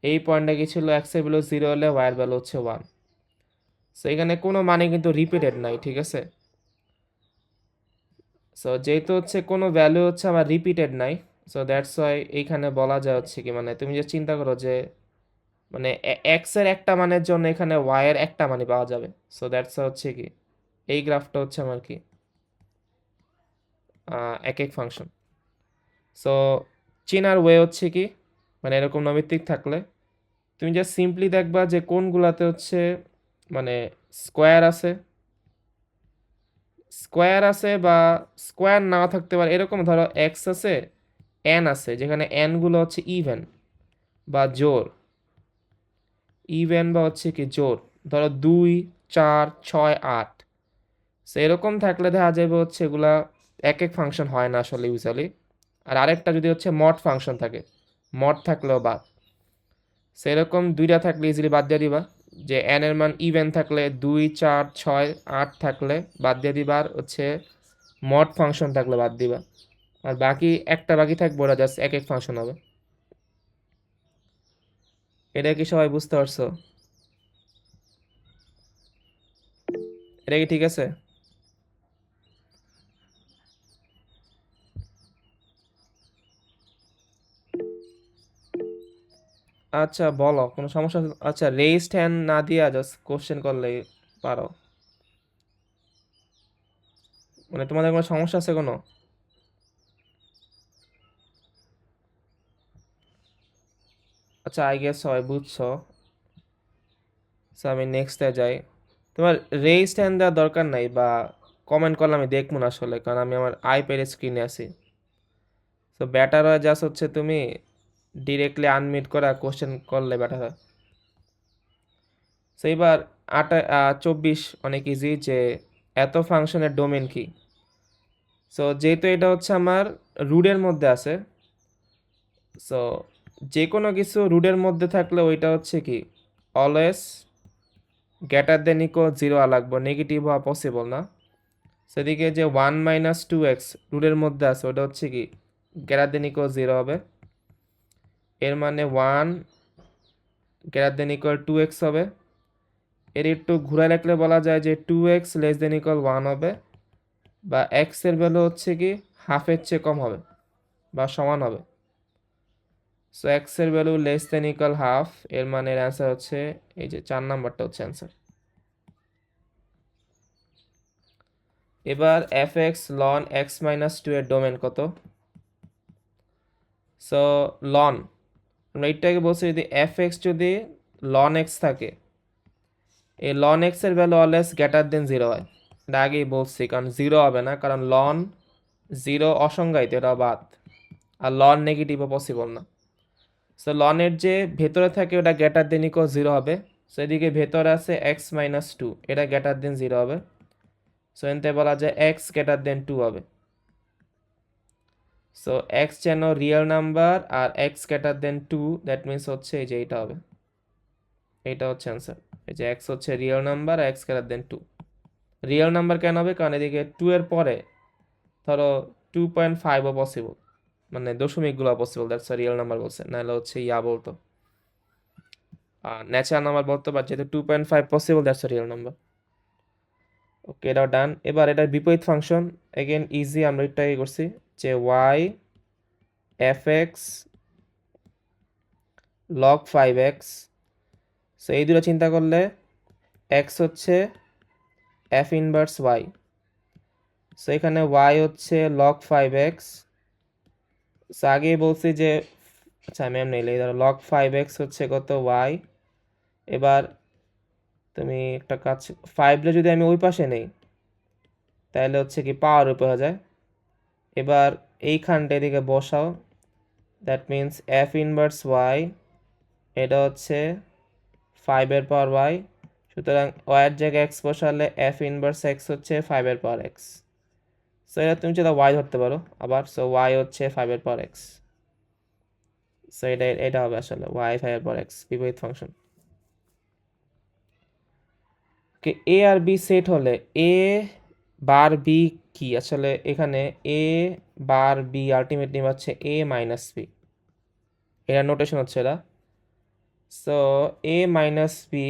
এই পয়েন্টটা কি ছিল, এক্স এর ভ্যালু 0 হলে ওয়াই এর ভ্যালু হচ্ছে 1। সো এখানে কোনো মানে কিন্তু রিপিটেড নাই, ঠিক আছে। সো যেহেতু হচ্ছে কোনো ভ্যালু হচ্ছে আমার রিপিটেড নাই, সো দ্যাটস ওয়াই এইখানে বলা যায় হচ্ছে কি মানে তুমি যে চিন্তা করো যে মানে এক্স এর একটা মানের জন্য এখানে ওয়াই এর একটা মানে পাওয়া যাবে। সো দ্যাটস হচ্ছে কি এই গ্রাফটা হচ্ছে আমার কি এক এক ফাংশন। সো চেনার ওয়ে হচ্ছে কি মানে এরকম নৈমিত্তিক থাকলে তুমি জাস্ট সিম্পলি দেখবা যে কোনগুলাতে হচ্ছে মানে স্কোয়ার আছে, স্কোয়ার আছে বা স্কোয়ার নাও থাকতে পারে, এরকম ধরো এক্স আছে এন আছে, যেখানে এন গুলো হচ্ছে ইভেন বা জোড়, ইভেন বা হচ্ছে কি জোড়, ধরো 2 4 6 8। সো এরকম থাকলে দেখা যাবে হচ্ছে এগুলা এক এক ফাংশন হয় না আসলে ইউজুয়ালি। আর আরেকটা যদি হচ্ছে মড ফাংশন থাকে, মড থাকলেও বাদ, সেরকম দুইটা থাকলে ইজিলি বাদ দিয়ে দিবা, যে এন এর মান ইভেন থাকলে 2 4 6 8 থাকলে বাদ দিয়ে দিবা, আর হচ্ছে মড ফাংশন থাকলে বাদ দিবা, আর বাকি একটা বাকি থাকবে ওরা জাস্ট এক এক ফাংশন হবে। এটা কি সবাই বুঝতে পারছো? এটা কি ঠিক আছে? আচ্ছা বলো কোনো সমস্যা আচ্ছা রেইজড হ্যান্ড না দিয়া জাস্ট কোশ্চেন করলেই পারো, মানে তোমাদের কোনো সমস্যা আছে কোনো? আচ্ছা আই গেস সবাই বুঝছো। আমি নেক্সটে যাই। তোমার রেইজড হ্যান্ড দেওয়ার দরকার নাই, বা কমেন্ট করলে আমি দেখবো না আসলে, কারণ আমি আমার আইপ্যাডের স্ক্রিনে আছি। তো বেটার হয় জাস্ট হচ্ছে তুমি ডিরেক্টলি আনমিউট করা কোশ্চেন করলে বেটার হয়। তো এবার 24 অনেক ইজি, যে এত ফাংশনের ডোমেন কি। সো যেহেতু এটা হচ্ছে আমার রুটের মধ্যে আছে, সো যে কোনো কিছু রুটের মধ্যে থাকলে ওইটা হচ্ছে কি অলওয়েজ গ্রেটার দেন ইকুয়াল 0 লাগবে, নেগেটিভ হওয়া পসিবল না। সেদিকে যে 1 - 2x রুটের মধ্যে আছে ওটা হচ্ছে কি গ্রেটার দেন ইকুয়াল 0 হবে, এর মানে 1 গ্রেটার দেন ইকুয়াল 2x হবে। এর একটু ঘুরে লিখলে বলা যায় যে 2x লেস দেন ইকুয়াল 1 হবে, বা x এর ভ্যালু হচ্ছে কি হাফের চেয়ে কম হবে বা সমান হবে। সো x এর value less than equal half, এর মানে অ্যান্সার হচ্ছে এই যে 4 নাম্বারটা হচ্ছে অ্যান্সার। এবার f x ln x minus two এর ডোমেন কত? সো লন, আমরা এইটাকে বলছি যদি এফ এক্স যদি লন এক্স থাকে, এই লন এক্স এর value always greater than zero হয়। এটা আগেই বলছি, কারণ জিরো হবে না, কারণ লন জিরো অসংজ্ঞায়িত, এটা বাদ, আর লন নেগেটিভও পসিবল না। সো লনের যে ভেতরে থাকে ওটা গ্রেটার দেন ইকুয়াল জিরো হবে। সো এদিকে ভেতরে আছে এক্স মাইনাস টু, এটা গ্রেটার দেন জিরো হবে। সো এনতে বলা যায় এক্স গ্রেটার দেন টু হবে। সো এক্স যেন রিয়েল নাম্বার আর x greater than two, that means হচ্ছে এই যে এইটা হবে, এইটা হচ্ছে অ্যান্সার। এই যে এক্স হচ্ছে রিয়েল নাম্বার আর x greater than two. Real number কেন হবে? কারণ এদিকে টু এর পরে ধরো 2.5ও পসিবল, মানে দশমিকগুলো পসিবল, দ্যাটস রিয়েল নাম্বার বলছে, নাহলে হচ্ছে ইয়া বলতো ন্যাচারাল নাম্বার বলতো, বাট যেহেতু 2.5 পসিবল, দ্যাটস রিয়েল নাম্বার। ওকে, এটাও ডান। এবার এটার বিপরীত ফাংশন এগেন ইজি, আমরা এটাই করছি যে y f x log 5x। So এই দুটো চিন্তা করলে এক্স হচ্ছে এফ ইনভার্স ওয়াই, সো এখানে ওয়াই হচ্ছে লগ 5x। সো আগেই বলছি যে, আচ্ছা আমি এমনি নিলে ধরো লগ 5x হচ্ছে কত? ওয়াই। এবার তুমি একটা কাজ, 5 যদি আমি ওই পাশে নেই তাহলে হচ্ছে কি পাওয়ার উপরে হয়ে যায়। এবার এইখানটা এদিকে বসাও, that means f inverse y, এটা হচ্ছে 5 এর পাওয়ার ওয়াই। সুতরাং ওয়াইয়ের জায়গায় এক্স বসালে এফ ইনভার্স এক্স হচ্ছে 5 এর পাওয়ার এক্স। সো এটা তুমি যেটা ওয়াই ধরতে পারো আবার। সো ওয়াই হচ্ছে 5 এর পাওয়ার এক্স। সো এটা হবে আসলে ওয়াই 5 এর পাওয়ার এক্স, বিপরীত ফাংশন। ওকে, এ আর বি সেট হলে এ বার বি কি? আসলে এখানে এ বার বি আলটিমেটলি হচ্ছে এ মাইনাস বি, এটা নোটেশন হচ্ছে এটা। সো এ মাইনাস বি,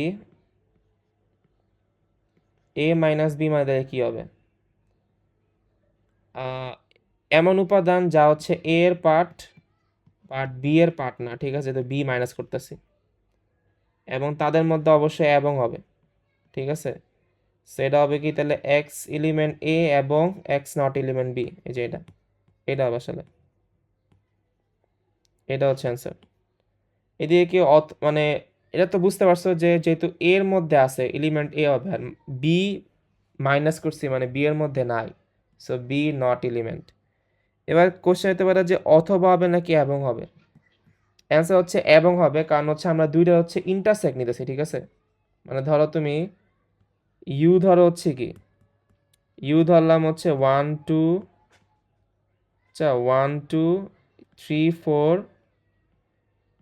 এ মাইনাস বি মানে কি হবে? এমন উপাদান যা হচ্ছে এ এর পার্ট বাট বি এর পার্ট না, ঠিক আছে? তো বি মাইনাস করতেছি, এবং তাদের মধ্যে অবশ্যই এবং হবে, ঠিক আছে? সেটা হবে কি তাহলে এক্স এলিমেন্ট এ এবং এক্স নট এলিমেন্ট বি, এই যে এটা হবে আসলে, এটা হচ্ছে অ্যান্সার। এদিকে কি মানে এটা তো বুঝতে পারছো যে যেহেতু এর মধ্যে আছে এলিমেন্ট এ হবে, আর বি মাইনাস করছি মানে বি এর মধ্যে নাই, সো বি নট এলিমেন্ট। এবার কোশ্চেন হতে পারে যে অথবা হবে নাকি এবং হবে। অ্যান্সার হচ্ছে এবং হবে, কারণ হচ্ছে আমরা দুইটা হচ্ছে ইন্টারসেক্ট নিতেছি, ঠিক আছে? মানে ধরো তুমি ইউ ধরো হচ্ছে কি, ইউ ধরলাম হচ্ছে 1 2, আচ্ছা 1 2 3 4,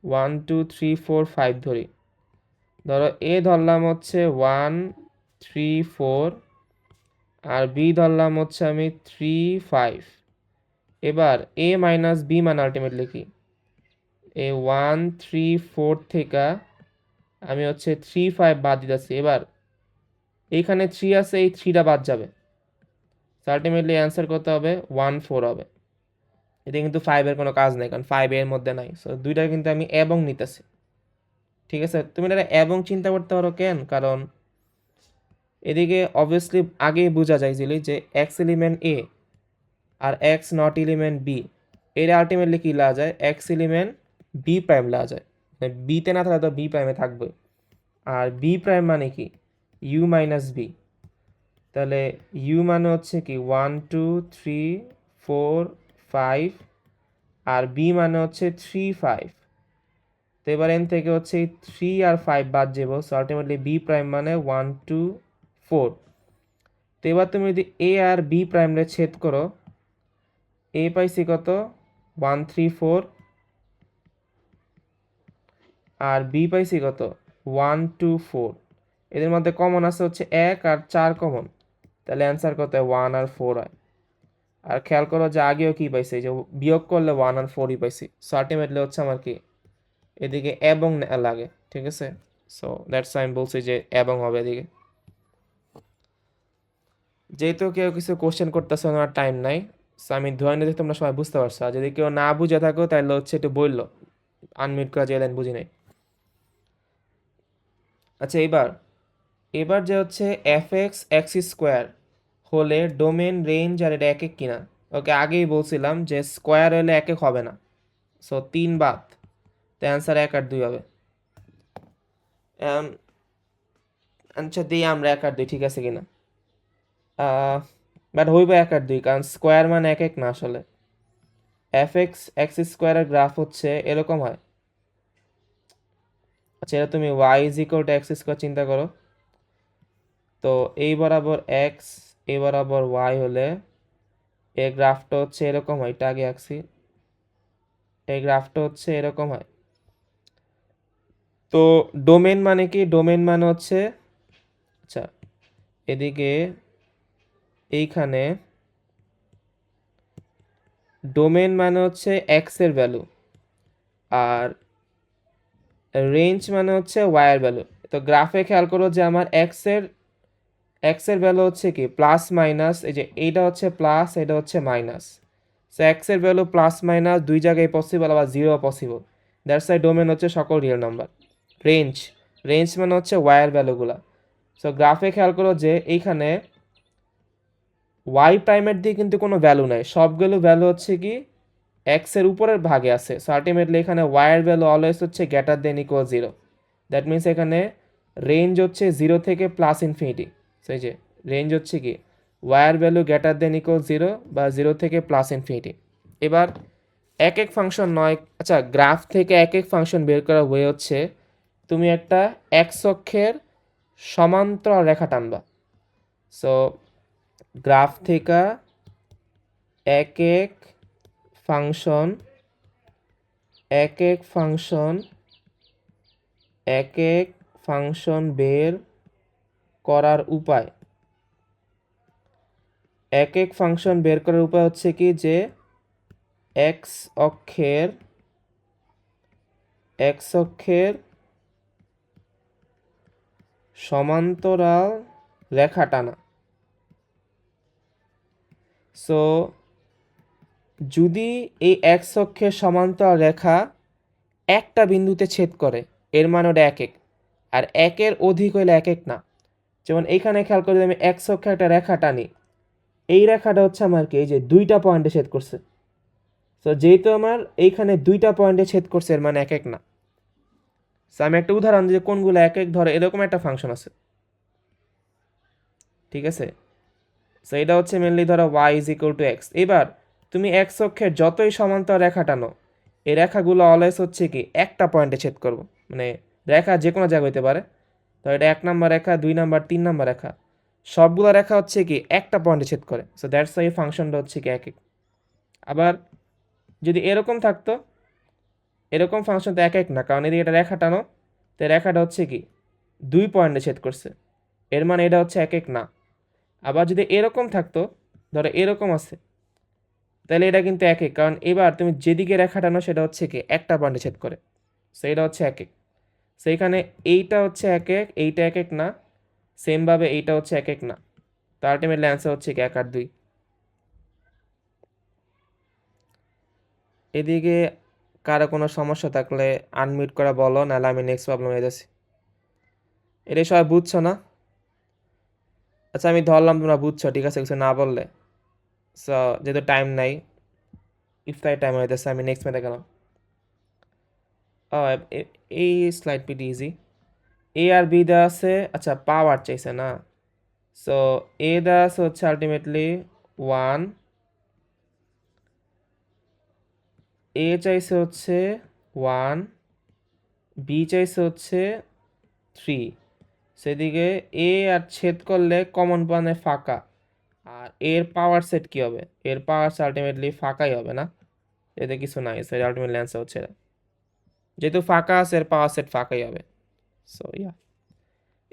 1 2 3 4 5 ধরি। ধরো এ ধরলাম হচ্ছে 1 3 4, আর বি ধরলাম হচ্ছে আমি 3 5। এবার এ মাইনাস বি মানে আলটিমেটলি কি, এ 1 3 4 থেকে আমি হচ্ছে 3 5 বাদ দিতেছি। এবার এইখানে 3 আছে, এই 3টা বাদ যাবে, আলটিমেটলি অ্যান্সার কত হবে? 1 4 হবে। এটা কিন্তু 5-এর কোনো কাজ নেই, কারণ 5 এর মধ্যে নাই। সো দুইটা কিন্তু আমি এবং নিতেছি, ঠিক আছে? তুমি এটা এবং চিন্তা করতে পারো কেন? কারণ এদিকে অবভিয়াসলি আগেই বোঝা যাইছিল যে এক্স এলিমেন্ট এ আর এক্স নট এলিমেন্ট বি, এর আলটিমেটলি কি লা যায়? এক্স এলিমেন্ট বি প্রাইম লা যায়, বিতে না থাকলে তো বি প্রাইমে থাকবে। আর বি প্রাইম মানে কি? U minus B. তাহলে ইউ মানে হচ্ছে কি 1 2 3 4 5, আর বি মানে হচ্ছে 3 5। তো এবার এন থেকে হচ্ছে 3 আর 5 বাদ যাবো, সো আলটিমেটলি বি প্রাইম মানে 1 2 4। তো এবার তুমি যদি এ আর বি প্রাইমরে ছেদ করো, এ পাইছি কত? 1 3 4, আর বি পাইছি কত? 1 2 4। এদের মধ্যে কমন আছে হচ্ছে 1 আর 4 কমন, তাহলে অ্যান্সার কত হয়? 1 আর 4 হয়। আর খেয়াল করো যে আগেও কি পাইছি, যে বিয়োগ করলে 1 আর 4ই পাইছি। সো আলটিমেটলি হচ্ছে আমার কি এদিকে এবং লাগে, ঠিক আছে? সো দ্যাটস আমি বলছি যে এবং হবে এদিকে। যেহেতু কেউ কিছু কোশ্চেন করতেছে, আমার টাইম নাই, সো আমি ধরে নিতে তোমরা সবাই বুঝতে পারছো। আর যদি কেউ না বুঝে থাকো তাহলে হচ্ছে একটু বললো, আনমিউট করা যে বুঝি নাই। আচ্ছা এবার এবার যে হচ্ছে এফ এক্স এক্স স্কোয়ার হলে ডোমেন রেঞ্জ আর এটা একক কিনা। ওকে, আগেই বলছিলাম যে স্কোয়ার হলে একক হবে না, সো 3 বাদ, তো অ্যান্সার 1 আর 2 হবে। এখন আচ্ছা দিই আমরা 1 আর 2 ঠিক আছে কিনা। বাট হইব 1 আর 2, কারণ স্কোয়ার মানে একক না আসলে। এফ এক্স এক্স স্কোয়ারের গ্রাফ হচ্ছে এরকম হয়। আচ্ছা, এটা তুমি y is equal to x square চিন্তা করো, তো এই বরাবর এক্স, এই বরাবর ওয়াই হলে এই গ্রাফটা হচ্ছে এরকম হয়। এটা আগে আঁকছি, এই গ্রাফটা হচ্ছে এরকম হয়। তো ডোমেন মানে কি? ডোমেন মানে হচ্ছে, আচ্ছা এদিকে এইখানে ডোমেন মানে হচ্ছে এক্স এর ভ্যালু, আর রেঞ্জ মানে হচ্ছে ওয়াই এর ভ্যালু। তো গ্রাফে খেয়াল করো যে আমার এক্স এর ভ্যালু হচ্ছে কি প্লাস মাইনাস, এই যে এইটা হচ্ছে প্লাস, এটা হচ্ছে মাইনাস। সো এক্স এর ভ্যালু প্লাস মাইনাস দুই জায়গায় পসিবল, আবার zero possible. That's why domain হচ্ছে সকল রিয়েল নাম্বার। রেঞ্জ, রেঞ্জ মানে হচ্ছে ওয়াই এর ভ্যালুগুলা। সো গ্রাফে খেয়াল করো যে এইখানে ওয়াই প্রাইমের দিয়ে কিন্তু কোনো ভ্যালু নাই, সবগুলো ভ্যালু হচ্ছে কি এক্স এর উপরের ভাগে আছে। সো আলটিমেটলি এখানে ওয়াই এর ভ্যালু অলওয়েজ হচ্ছে greater than equal zero. That means এখানে রেঞ্জ হচ্ছে জিরো থেকে প্লাস ইনফিনিটি। সেই যে রেঞ্জ হচ্ছে কি ওয়াই এর value greater than equal zero বা জিরো থেকে প্লাস ইনফিনিটি। এবার এক এক ফাংশন নয়, আচ্ছা গ্রাফ থেকে এক এক ফাংশন বের করা ওয়ে হচ্ছে তুমি একটা এক্স অক্ষের সমান্তরাল রেখা টানবা। সো গ্রাফ থেকে এক এক ফাংশন এক এক ফাংশন এক এক ফাংশন বের করার উপায়, এক এক ফাংশন বের করার উপায় হচ্ছে কি যে এক্স অক্ষের সমান্তরাল রেখা টানা। সো যদি এই এক্স অক্ষের সমান্তরাল রেখা একটা বিন্দুতে ছেদ করে এর মানে ওটা এক এক, আর একের অধিক হইলে এক এক না। যেমন এইখানে খেয়াল করে আমি এক্স অক্ষে একটা রেখা টানি, এই রেখাটা হচ্ছে আমার কি এই যে দুইটা পয়েন্টে ছেদ করছে। তো যেহেতু আমার এইখানে দুইটা পয়েন্টে ছেদ করছে এর মানে এক এক না। সো আমি একটা উদাহরণ দিই যে কোনগুলো এক এক, ধরে এরকম একটা ফাংশন আছে, ঠিক আছে। সো এটা হচ্ছে মেনলি ধরো y is equal to x. এবার তুমি এক্স অক্ষের যতই সমান্তরাল রেখা টানো, এই রেখাগুলো অলওয়েজ হচ্ছে কি একটা পয়েন্টে ছেদ করবো, মানে রেখা যে কোনো জায়গা হইতে পারে। তো এটা 1 নাম্বার রেখা, 2 নাম্বার, 3 নাম্বার রেখা, সবগুলো রেখা হচ্ছে কি একটা পয়েন্টে ছেদ করে। সো দ্যাটস ওয়াই ফাংশনটা হচ্ছে কি এক এক। আবার যদি এরকম থাকতো, এরকম ফাংশন তো এক এক না, কারণ এদিকে এটা রেখা টানো, তো রেখাটা হচ্ছে কি 2 পয়েন্টে ছেদ করছে, এর মানে এটা হচ্ছে এক এক না। আবার যদি এরকম থাকতো, ধরো এরকম আছে, তাহলে এটা কিন্তু এক এক, কারণ এবার তুমি যেদিকে রেখা টানো সেটা হচ্ছে কি একটা পয়েন্টে ছেদ করে। সো এটা হচ্ছে এক এক। সেইখানে এইটা হচ্ছে এক এক, এইটা এক এক না, সেমভাবে এইটা হচ্ছে এক এক না। তো আলটিমেটলি অ্যান্সার হচ্ছে কি 1 আর 2। এদিকে কারো কোনো সমস্যা থাকলে আনমিউট করে বলো, নাহলে আমি নেক্সট প্রবলেম হয়ে যাচ্ছি। এটা সবাই বুঝছো না? আচ্ছা আমি ধরলাম তোমরা বুঝছো, ঠিক আছে, কিছু না বললে। সো যেহেতু টাইম নাই, ইফতারের টাইম হয়ে যাচ্ছে, আমি নেক্সট ম্যাথে গেলাম। এই স্লাইড পিটি ইজি। এ আর বি দেওয়া আছে, আচ্ছা পাওয়ার চাইছে না। সো এ দেওয়া আছে হচ্ছে আলটিমেটলি 1, এ চাইছে হচ্ছে 1, বি চাইছে হচ্ছে 3। সেদিকে এ আর ছেদ করলে কমন পানে ফাঁকা, আর এর পাওয়ার সেট কি হবে? এর পাওয়ার সেট আলটিমেটলি ফাঁকাই হবে না, এতে কিছু নাই। সো আলটিমেটলি অ্যান্সার হচ্ছে এটা। যেহেতু ফাঁকা আছে এর পাওয়ার সেট ফাঁকাই হবে। সো ইয়া,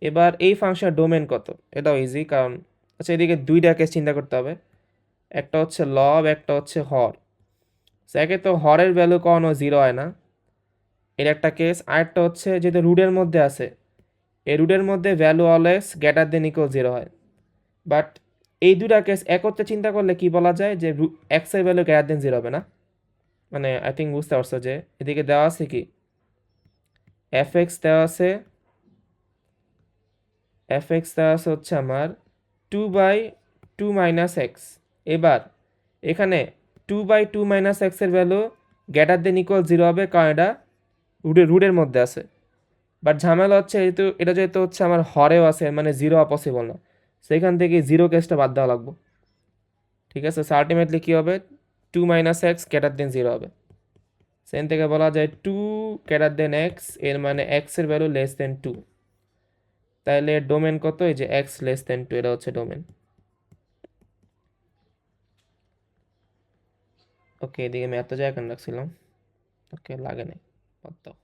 এবার এই ফাংশনের ডোমেন কত? এটাও ইজি, কারণ আচ্ছা এদিকে দুইটা কেস চিন্তা করতে হবে, একটা হচ্ছে লব, একটা হচ্ছে হর। একে তো হরের ভ্যালু কখনো জিরো হয় না, এর একটা কেস। আরেকটা হচ্ছে যেহেতু রুটের মধ্যে আছে, এই রুটের মধ্যে value always greater than equal zero হয়। বাট এই দুটা কেস একত্রে চিন্তা করলে কি বলা যায় যে এক্স এর ভ্যালু গ্রেটার দেন জিরো হবে না। মানে আই থিঙ্ক বুঝতে পারছো যে এদিকে দেওয়া আছে কি এফ এক্স দেওয়া আছে, এফ এক্স দেওয়া আছে হচ্ছে আমার 2/2 টু মাইনাস এক্স। এবার এখানে 2/2 মাইনাস এক্সের ভ্যালু গ্রেটার দেন ইকুয়াল 0 হবে, কারণ এটা রুটের মধ্যে আছে। বাট ঝামেলা হচ্ছে এটা যেহেতু হচ্ছে আমার হরেও আছে, মানে 0 পসিবল না, সেখান থেকে 0 কেসটা বাদ দেওয়া লাগবে। ঠিক আছে, সো আলটিমেটলি কী হবে, 2 মাইনাস এক্স গ্রেটার দেন 0 হবে। সেখান থেকে বলা যায় 2 গ্রেটার দেন এক্স, এর মানে এক্সের ভ্যালু লেস দেন 2। তাহলে ডোমেন কত, এই যে এক্স লেস দেন 2, এটা হচ্ছে ডোমেন। ওকে, এদিকে আমি এত জায়গা কেন রাখছিলাম, ওকে লাগে নাই, বাদ দাও।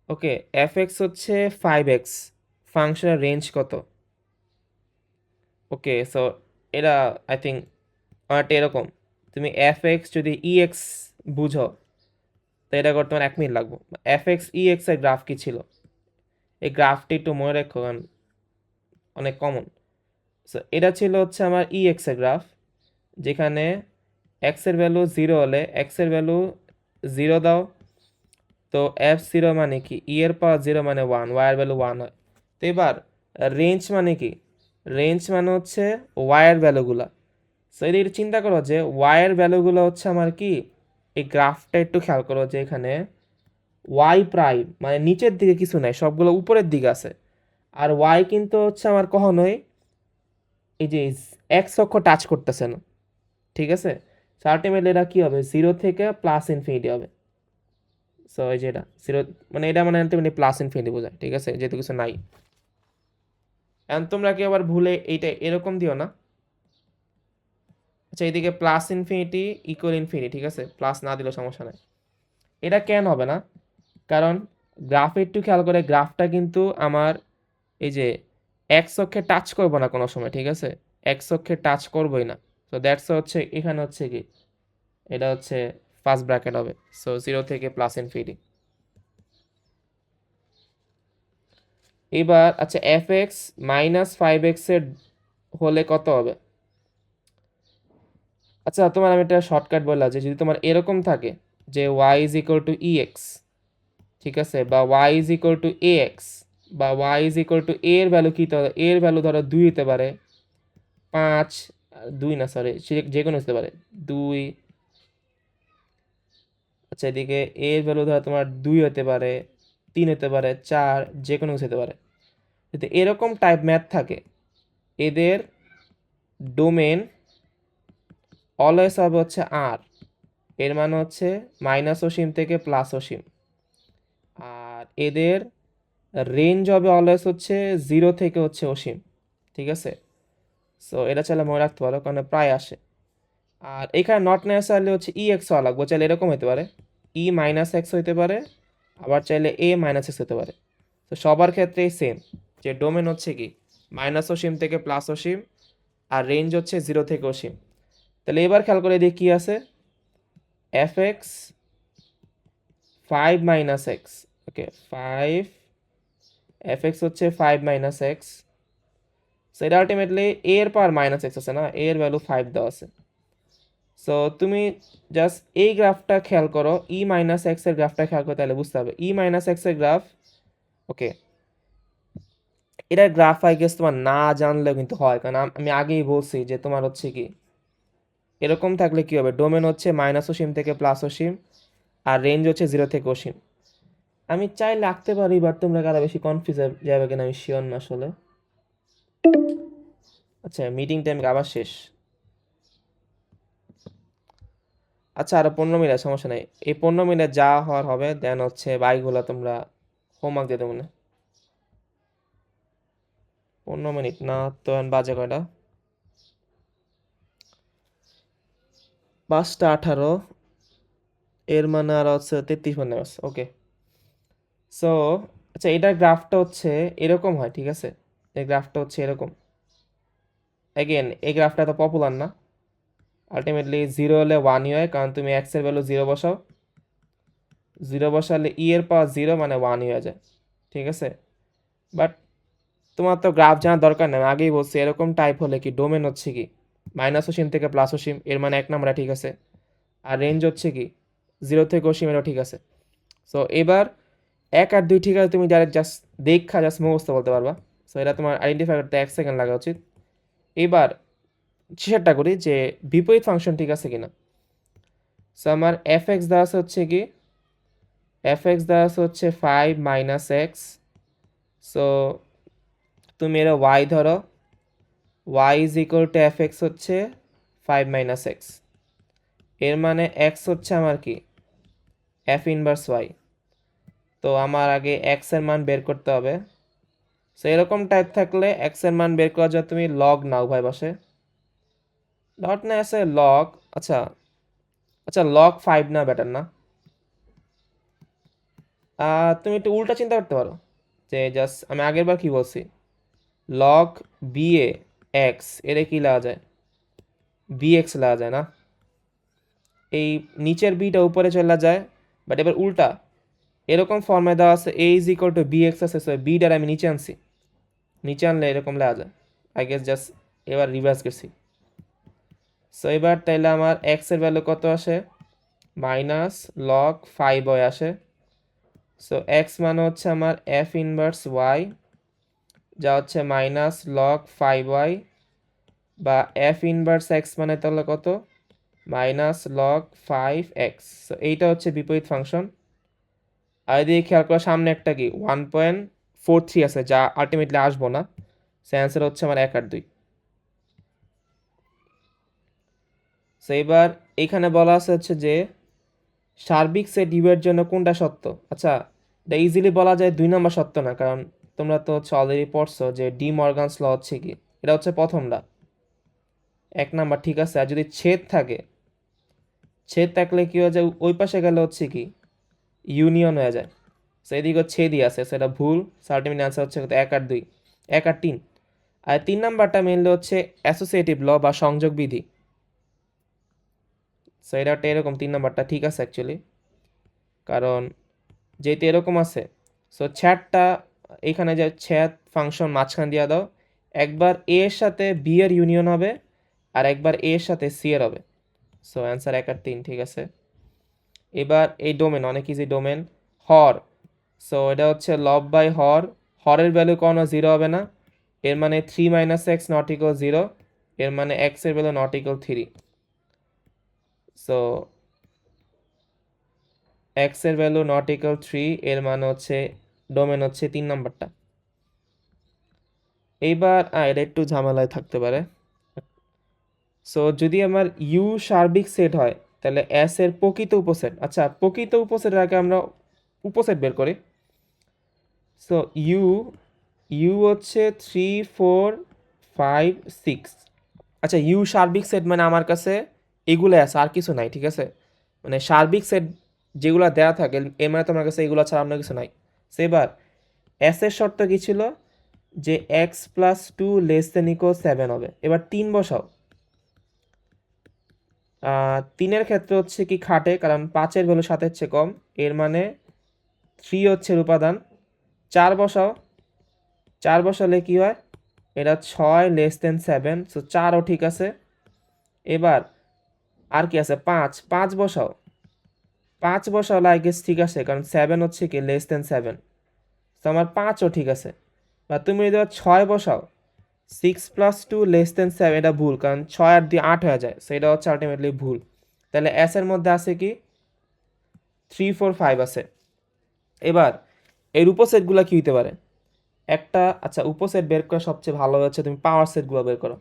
ওকে, এফ এক্স হচ্ছে 5x, ফাংশনের রেঞ্জ কত? ওকে, সো এটা আই থিঙ্ক অনেকটা এরকম, তুমি এফ এক্স যদি ই এক্স বুঝো তো এটা করতে আমার 1 মিনিট লাগবে। এফ এক্স ই এক্স এর গ্রাফ কী ছিল, এই গ্রাফটি একটু মনে রাখো, কারণ অনেক কমন। সো এটা ছিল হচ্ছে আমার ই এক্স এর গ্রাফ, যেখানে এক্সের ভ্যালু 0 হলে এক্সের ভ্যালু 0 দাও, তো এফ 0 মানে কি, ই এর পাওয়ার 0 মানে 1, ওয়াইয়ের ভ্যালু 1 হয়। তো এবার রেঞ্জ মানে কি, রেঞ্জ মানে হচ্ছে ওয়াইয়ের ভ্যালুগুলা। সো এদিকে চিন্তা করো যে ওয়াইয়ের ভ্যালুগুলো হচ্ছে আমার কি, এই গ্রাফটা একটু খেয়াল করো যে এখানে ওয়াই প্রাইম মানে নিচের দিকে কিছু নাই, সবগুলো উপরের দিকে আছে। আর ওয়াই কিন্তু হচ্ছে আমার কখনোই এই যে এক্স অক্ষ টাচ করতেছে না। ঠিক আছে, সো আলটিমেটলি এটা কী হবে, 0 থেকে প্লাস ইনফিনিটি হবে। সো এই যে এটা 0, মানে এটা মানে আলটিমেটলি প্লাস ইনফিনিটি বোঝায়। ঠিক আছে, যেহেতু কিছু নাই। এখন তোমরা কি আবার ভুলে এইটা এরকম দিও না। আচ্ছা, এইদিকে প্লাস ইনফিনিটি ইকুয়াল ইনফিনিটি, ঠিক আছে, প্লাস না দিলেও সমস্যা নাই। এটা কেন হবে না, কারণ গ্রাফে একটু খেয়াল করে, গ্রাফটা কিন্তু আমার এই যে এক্স অক্ষে টাচ করবো না কোনো সময়। ঠিক আছে, এক্স অক্ষে টাচ করবোই না। সো দ্যাটস হচ্ছে এখানে হচ্ছে কি, এটা হচ্ছে ফার্স্ট ব্র্যাকেট হবে। সো 0 থেকে প্লাস ইনফিনিটি। এবার আচ্ছা, এফ এক্স মাইনাস 5x এর হলে কত হবে? আচ্ছা, তোমার আমি একটা শর্টকাট বললাম যে যদি তোমার এরকম থাকে যে y is equal to e x, ঠিক আছে, বা y is equal two A x, বা y is equal two a এর ভ্যালু কী, তাহলে এর ভ্যালু ধরো 2 হতে পারে, 5, 2 না সরি, যে কোনো হতে পারে 2। আচ্ছা, এদিকে a এর ভ্যালু ধরো তোমার 2 হতে পারে, 3 হতে পারে, 4, যে কোনো কিছু হতে পারে। যদি এরকম টাইপ ম্যাথ থাকে, এদের ডোমেন অলওয়েজ হবে হচ্ছে আর, এর মানে হচ্ছে মাইনাস অসীম থেকে প্লাস অসীম। আর এদের রেঞ্জ হবে অলওয়েজ হচ্ছে 0 থেকে হচ্ছে অসীম। ঠিক আছে, সো এটা চাইলে মনে রাখতে পারো, কারণ প্রায় আসে। আর এখানে নট নেসেসারিলি হচ্ছে ই এক্স হওয়া লাগবে, চাইলে এরকম হতে পারে, ই মাইনাস এক্স হতে পারে, আবার চাইলে এ মাইনাস এক্স হতে পারে। তো সবার ক্ষেত্রেই সেম, যে ডোমেন হচ্ছে কি মাইনাস অসীম থেকে প্লাস অসীম, আর রেঞ্জ হচ্ছে 0 থেকে অসীম। তাহলে এবার খেয়াল করে দিয়ে কী আছে, এফ এক্স 5 মাইনাস এক্স, ওকে 5, এফ এক্স হচ্ছে 5 মাইনাস এক্স। সো এটা আলটিমেটলি এ এর পাওয়ার মাইনাস এক্স আছে না, এ এর ভ্যালু 5 দেওয়া আছে। সো তুমি জাস্ট এই গ্রাফটা খেয়াল করো, ই মাইনাস এক্স এর গ্রাফটা খেয়াল করো, তাহলে বুঝতে হবে ই মাইনাস এক্স এর গ্রাফ। ওকে, এটার গ্রাফ আই গেস তোমার না জানলেও কিন্তু হয়, কারণ আমি আগেই বলছি যে তোমার হচ্ছে কি এরকম থাকলে কি হবে, ডোমেন হচ্ছে মাইনাস অসীম থেকে প্লাস অসীম, আর রেঞ্জ হচ্ছে 0 থেকে অসীম। আমি চাই রাখতে পারি, বাট তোমরা আরো বেশি কনফিউজ যাবে কিনা আমি শিওর না আসলে। আচ্ছা, মিটিং টাইম আবার শেষ। আচ্ছা, আরো 15 মিনিট, সমস্যা নেই, এই 15 মিনিট যা হওয়ার হবে, দেন হচ্ছে বাইকগুলো তোমরা হোমওয়ার্ক দিয়ে দেবো না। 15 মিনিট না তো, এখন বাজে কয়টা, 5:18, এর মানে আর হচ্ছে 33 মিনিট আছে। ওকে, সো আচ্ছা, এটার গ্রাফটা হচ্ছে এরকম হয়। ঠিক আছে, এই গ্রাফটা হচ্ছে এরকম। অ্যাগেন এই গ্রাফটা তো পপুলার না, আলটিমেটলি 0 হলে 1ই হয়, কারণ তুমি এক্সের ভ্যালু 0 বসাও, 0 বসালে ই এর পাওয়ার 0 মানে 1ই হয়ে যায়। ঠিক আছে, বাট তোমার তো গ্রাফ জানার দরকার নেই, আমি আগেই বলছি এরকম টাইপ হলে কি ডোমেন হচ্ছে কি মাইনাস অসীম থেকে প্লাস অসীম, এর মানে 1 নাম্বার, ঠিক আছে, আর রেঞ্জ হচ্ছে কি 0 থেকে অসীম, এরও ঠিক আছে। সো এবার 1 আর 2 ঠিক আছে, তুমি ডাইরেক্ট জাস্ট দেখা জাস্ট মুখস্থ বলতে পারবা। সো এটা তোমার আইডেন্টিফাই করতে 1 সেকেন্ড লাগা উচিত। এবার শেষেরটা করি যে বিপরীত ফাংশন ঠিক আছে কিনা। সো আমার এফ এক্স দেওয়া আছে হচ্ছে কি, এফ এক্স দেওয়া আছে হচ্ছে 5 মাইনাস এক্স। সো তুমি এরা ওয়াই ধরো, y is equal to f x হচ্ছে 5 মাইনাস এক্স। এর মানে এক্স হচ্ছে আমার কি, এফ ইনভার্স ওয়াই। তো আমার আগে এক্স এর মান বের করতে হবে। সো এরকম টাইপ থাকলে এক্স এর মান বের করার জন্য তুমি লগ নাও উভয় পাশে। ডট না আছে লগ, আচ্ছা আচ্ছা লগ 5 না বেটার না? তুমি একটু উল্টা চিন্তা করতে পারো যে জাস্ট আমি আগের বার কি বলছি, লগ বি এ এক্স এর কি লাগা যায়, বি এক্স লাগা যায় না? এই নিচের বিটা উপরে চলে যায়, বাট এবার উল্টা এরকম ফর্মে দেওয়া আছে a is equal to b x আছে, সো বিটার আমি নিচে আনছি, নিচে আনলে এরকম লাগা যায়। আই গেস জাস্ট এবার রিভার্স করছি। সো এবার তাইলে আমার এক্স এর ভ্যালু কত আসে, মাইনাস লগ 5 হয়ে আসে। সো এক্স মানে হচ্ছে আমার এফ ইনভার্স ওয়াই, যা হচ্ছে মাইনাস লগ 5y, বা এফ ইনভার্স এক্স মানে তাহলে কত, মাইনাস লগ 5x। সো এইটা হচ্ছে বিপরীত ফাংশন। আর এদিকে খেয়াল করো সামনে একটা কি 1.43 আছে, যা আলটিমেটলি আসবো না। সো অ্যান্সার হচ্ছে আমার 1 আর 2। সো এবার এখানে বলা আছে হচ্ছে যে সার্বিক সেট ইউ এর জন্য কোনটা সত্য। আচ্ছা এটা ইজিলি বলা যায় 2 নম্বর সত্য না, কারণ তোমরা তো হচ্ছে অলরেডি পড়ছো যে ডি মর্গানস ল হচ্ছে কি, এটা হচ্ছে প্রথমটা, 1 নাম্বার ঠিক আছে। আর যদি ছেদ থাকে, ছেদ থাকলে কি হয়ে যায়, ওই পাশে গেলে হচ্ছে কি ইউনিয়ন হয়ে যায়। সো এদিকে ছেদই আছে, সেটা ভুল। সার্টিফিকেট অ্যান্সার হচ্ছে 1 আর 2, 1 আর 3। আর 3 নাম্বারটা মেনলি হচ্ছে অ্যাসোসিয়েটিভ ল বা সংযোগ বিধি। সো এটা একটা এরকম 3 নাম্বারটা ঠিক আছে অ্যাকচুয়ালি, কারণ যেহেতু এরকম আছে। সো ছ্যাটটা এখানে যে ছ্যাট ফাংশন মাঝখান দিয়ে দাও, একবার এ এর সাথে বি এর ইউনিয়ন হবে আর একবার এ এর সাথে সি এর হবে। সো অ্যান্সার 1 আর 3 ঠিক আছে। এবার এই ডোমেন অনেক ইজি ডোমেন, হর। সো এটা হচ্ছে লব বাই হর, হরের ভ্যালু কোনো 0 হবে না, এর মানে 3 মাইনাস এক্স নট ইকুয়াল 0, এর মানে এক্স এর value not equal 3। So x এর ভ্যালু নট ইকুয়াল 3, এর মানে হচ্ছে ডোমেন হচ্ছে 3 নাম্বারটা। এইবার এটা একটু ঝামেলায় থাকতে পারে। সো যদি আমার ইউ সার্বিক সেট হয় তাহলে এস এর প্রকৃত উপসেট, আচ্ছা প্রকৃত উপসেটের আগে আমরা উপসেট বের করি। সো ইউ ইউ হচ্ছে 3 4 5 6। আচ্ছা ইউ সার্বিক সেট মানে আমার কাছে এগুলো আছে আর কিছু নাই, ঠিক আছে? মানে সার্বিক সেট যেগুলো দেওয়া থাকে এর মানে তোমার কাছে এগুলো ছাড়া অন্য কিছু নাই। সো এবার এস এর শর্ত কি ছিল, যে x plus 2 less than equal 7 হবে। এবার 3 বসাও, 3-এর ক্ষেত্রে হচ্ছে কি খাটে, কারণ 5-এর ভ্যালু 7-এর চেয়ে কম, এর মানে 3 হচ্ছে এর উপাদান। 4 বসাও, 4 বসালে কি হয়, এটা 6 লেস দেন 7, সো 4ও ঠিক আছে। এবার আর কি আছে, 5 বসাও, 5 বসালে আই গেস ঠিক আছে, কারণ 7 হচ্ছে কি লেস দেন 7, তো আমার 5ও ঠিক আছে। বা তুমি যদি 6 বসাও, 6 প্লাস 2 লেস দেন 7, এটা ভুল, কারণ 6 আর 2 8 হয়ে যায়, সেটা হচ্ছে আলটিমেটলি ভুল। তাহলে এস এর মধ্যে আছে কি 3 4 5 আছে। এবার এর উপসেটগুলো কি হইতে পারে একটা, আচ্ছা উপসেট বের করা সবচেয়ে ভালো হচ্ছে তুমি পাওয়ার সেটগুলো বের করো।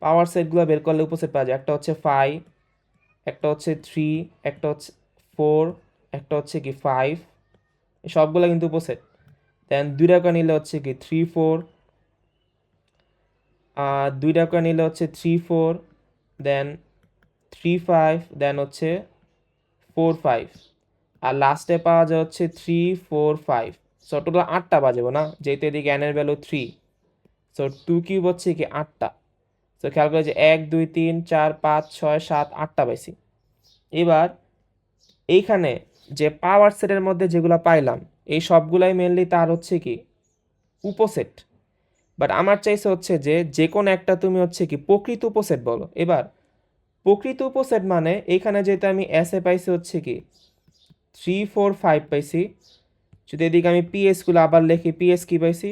পাওয়ার সেটগুলো বের করলে উপসেট পাওয়া যায়, একটা হচ্ছে 5, একটা হচ্ছে 3, একটা হচ্ছে 4, একটা হচ্ছে কি 5, সবগুলো কিন্তু উপসেট। দেন 2 টাকা নিলে হচ্ছে কি 3 4, 2 টাকা নিলে হচ্ছে 3 4, দেন 3 5, দেন হচ্ছে 4 5, আর লাস্টে পাওয়া যায় হচ্ছে 3 4 5। সো টোটাল 8টা বাজাবো না, যেহেতু এদিকে n এর ভ্যালু 3, সো 2 কিউব হচ্ছে কি 8টা। সো খেয়াল করে যে 1 2 3 4 5 6 7 8টা পাইছি। এবার এইখানে যে পাওয়ার সেটের মধ্যে যেগুলো পাইলাম এই সবগুলাই মেনলি তার হচ্ছে কি উপসেট, বাট আমার চাইছে হচ্ছে যে যে কোনো একটা তুমি হচ্ছে কি প্রকৃত উপসেট বলো। এবার প্রকৃত উপসেট মানে এইখানে যেহেতু আমি এস এ পাইছি হচ্ছে কি 3 4 5 পাইছি, যদি এদিকে আমি পিএসগুলো আবার লিখি, পিএস কি পাইছি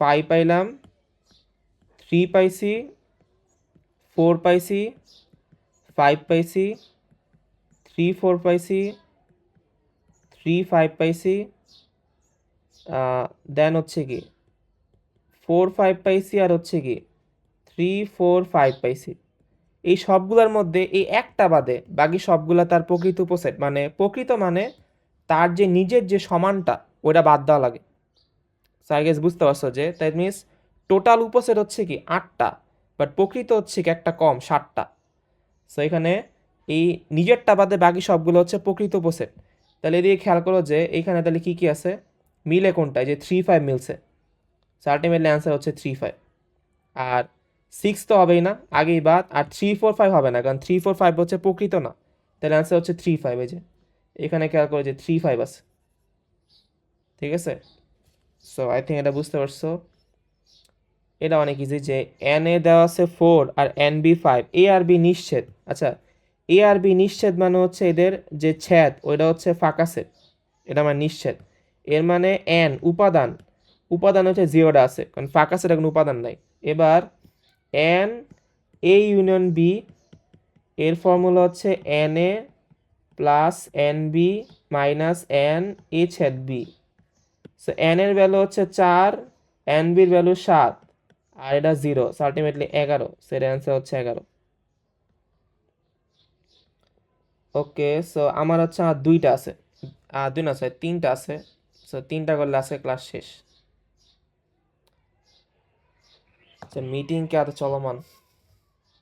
5 পাইলাম, 3 পাইছি, 4 পাইছি, 5 পাইছি, 3 4 পাইছি, 3 5 পাইছি, দেন হচ্ছে কি 4 5 পাইছি, আর হচ্ছে কি 3 4 5 পাইছি। এই সবগুলোর মধ্যে এই একটা বাদে বাকি সবগুলা তার প্রকৃত উপসেট, মানে প্রকৃত মানে তার যে নিজের যে সমানটা ওটা বাদ দেওয়া লাগে। সো আই গেস বুঝতে পারছো যে দ্যাট মিনস টোটাল উপসেট হচ্ছে কি 8টা, বাট প্রকৃত হচ্ছে কি একটা কম 7টা। সো এখানে এই নিজেরটা বাদে বাকি সবগুলো হচ্ছে প্রকৃত উপসেট। তাহলে এদিকে খেয়াল করো যে এইখানে তাহলে কি কি আছে, মিলে কোনটা, যে 3 5 মিলছে। সো আলটিমেটলি অ্যান্সার হচ্ছে 3 5। আর 6 তো হবেই না, আগেই বাদ। আর 3 4 5 হবে না, কারণ 3 4 5 হচ্ছে প্রকৃত না। তাহলে অ্যান্সার হচ্ছে 3 5। এই যে এখানে খেয়াল করো যে 3 5 আছে, ঠিক আছে। সো আই থিঙ্ক এটা বুঝতে পারছো। এটা অনেক ইজি, যে এন এ দেওয়া আছে 4 আর এন বি 5, এ আর বি নিশ্ছেদ। আচ্ছা, এ আর বি নিশ্ছেদ মানে হচ্ছে এদের যে ছেদ ওইটা হচ্ছে ফাঁকা সেট, এটা মানে নিশ্ছেদ। এর মানে এন উপাদান, উপাদান হচ্ছে 0টা আছে, কারণ ফাঁকা সেট কোনো উপাদান নাই। এবার এন এ ইউনিয়ন বি, এর ফর্মুলা হচ্ছে n A plus n B minus n A ছেদ বি। সো এন এর ভ্যালু হচ্ছে 4, এন বির ভ্যালু 7, আর এটা 0, সো আলটিমেটলি 11। সেটার অ্যান্সার হচ্ছে 11। ওকে, সো আমার হচ্ছে আর দুইটা আছে, দুই না সরি 3টা আছে। সো 3টা করলে আজকে ক্লাস শেষ। আচ্ছা, মিটিং কে এত চলমান,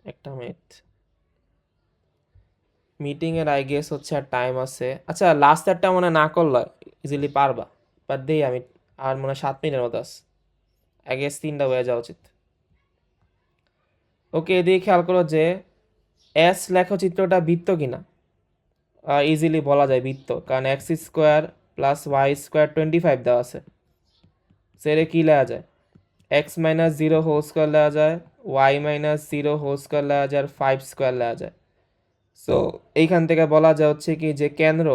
একটা মিনিট। মিটিং এর আই গেস হচ্ছে আর টাইম আছে। আচ্ছা, লাস্টেরটা মনে হয় না করলে ইজিলি পারবা, বাট দেই আমি, আর মনে হয় 7 মিনিটের মতো আছে। আই গেস 3টা হয়ে যাওয়া উচিত। ওকে, এদিকে খেয়াল করো যে এস লেখচিত্রটা বৃত্ত কিনা। ইজিলি বলা যায় বৃত্ত, কারণ x square plus y square 25 দেওয়া আছে। সেটা কী লেখা যায়, এক্স মাইনাস 0 হোল স্কোয়ার লেখা যায়, ওয়াই মাইনাস 0 হোল স্কোয়ার লেখা যায়, আর 5 স্কোয়ার লেখা যায়। সো এইখান থেকে বলা যায় হচ্ছে কি যে কেন্দ্র,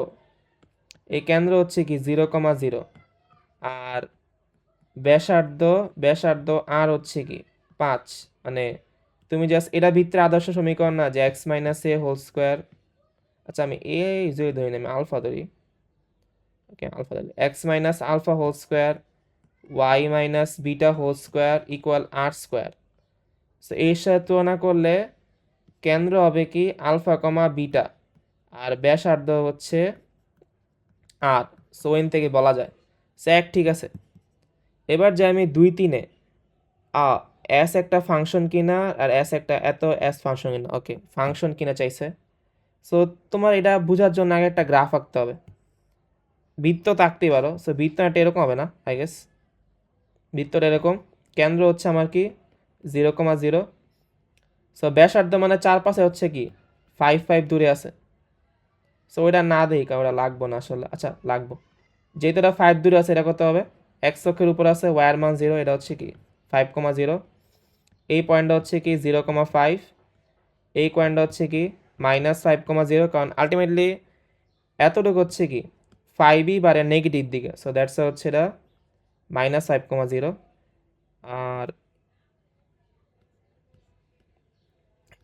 এই কেন্দ্র হচ্ছে কি 0,0, আর ব্যাসার্ধ, ব্যাসার্ধ আর হচ্ছে কি 5। মানে তুমি জাস্ট এটা ভিতরে আদর্শ সমীকরণ না, যে x minus a whole square. আচ্ছা, আমি এ ইউজুয়ালি ধরি না, আমি আলফা ধরি। ওকে, আলফা ধরি, x minus alpha whole square y minus beta whole square equal R square. So এর সাথে তুলনা করলে কেন্দ্র হবে কি আলফা কমা বিটা, আর ব্যাসার্ধ হচ্ছে আর। সো এন থেকে বলা যায় সে এক, ঠিক আছে। এবার যে আমি 2 3-এ এস একটা ফাংশন কিনা আর এস একটা এত এস ফাংশন কিনা, ওকে ফাংশন কিনা চাইছে। সো তোমার এটা বোঝার জন্য আগে একটা গ্রাফ আঁকতে হবে। বৃত্ত তো আঁকতেই পারো। সো বৃত্তটা এরকম হবে না আই গেস, বৃত্তটা এরকম। কেন্দ্র হচ্ছে আমার কি 0,0। সো ব্যাসার্ধ মানে চারপাশে হচ্ছে কি 5 5 দূরে আছে। সো ওইটা না দেই, কারণ ওটা লাগবো না আসলে। আচ্ছা লাগবো, যেহেতু এটা 5 দূরে আছে, এটা করতে হবে। এক্স অক্ষের উপর আছে ওয়ার মান 0, এটা হচ্ছে কি 5,0। এই পয়েন্টটা হচ্ছে কি 0,5, এই পয়েন্টটা হচ্ছে কি -5,0, কারণ আলটিমেটলি এতটুকু হচ্ছে কি 5ই বারে নেগেটিভ দিকে। সো দ্যাটস হচ্ছে এটা -5,0। আর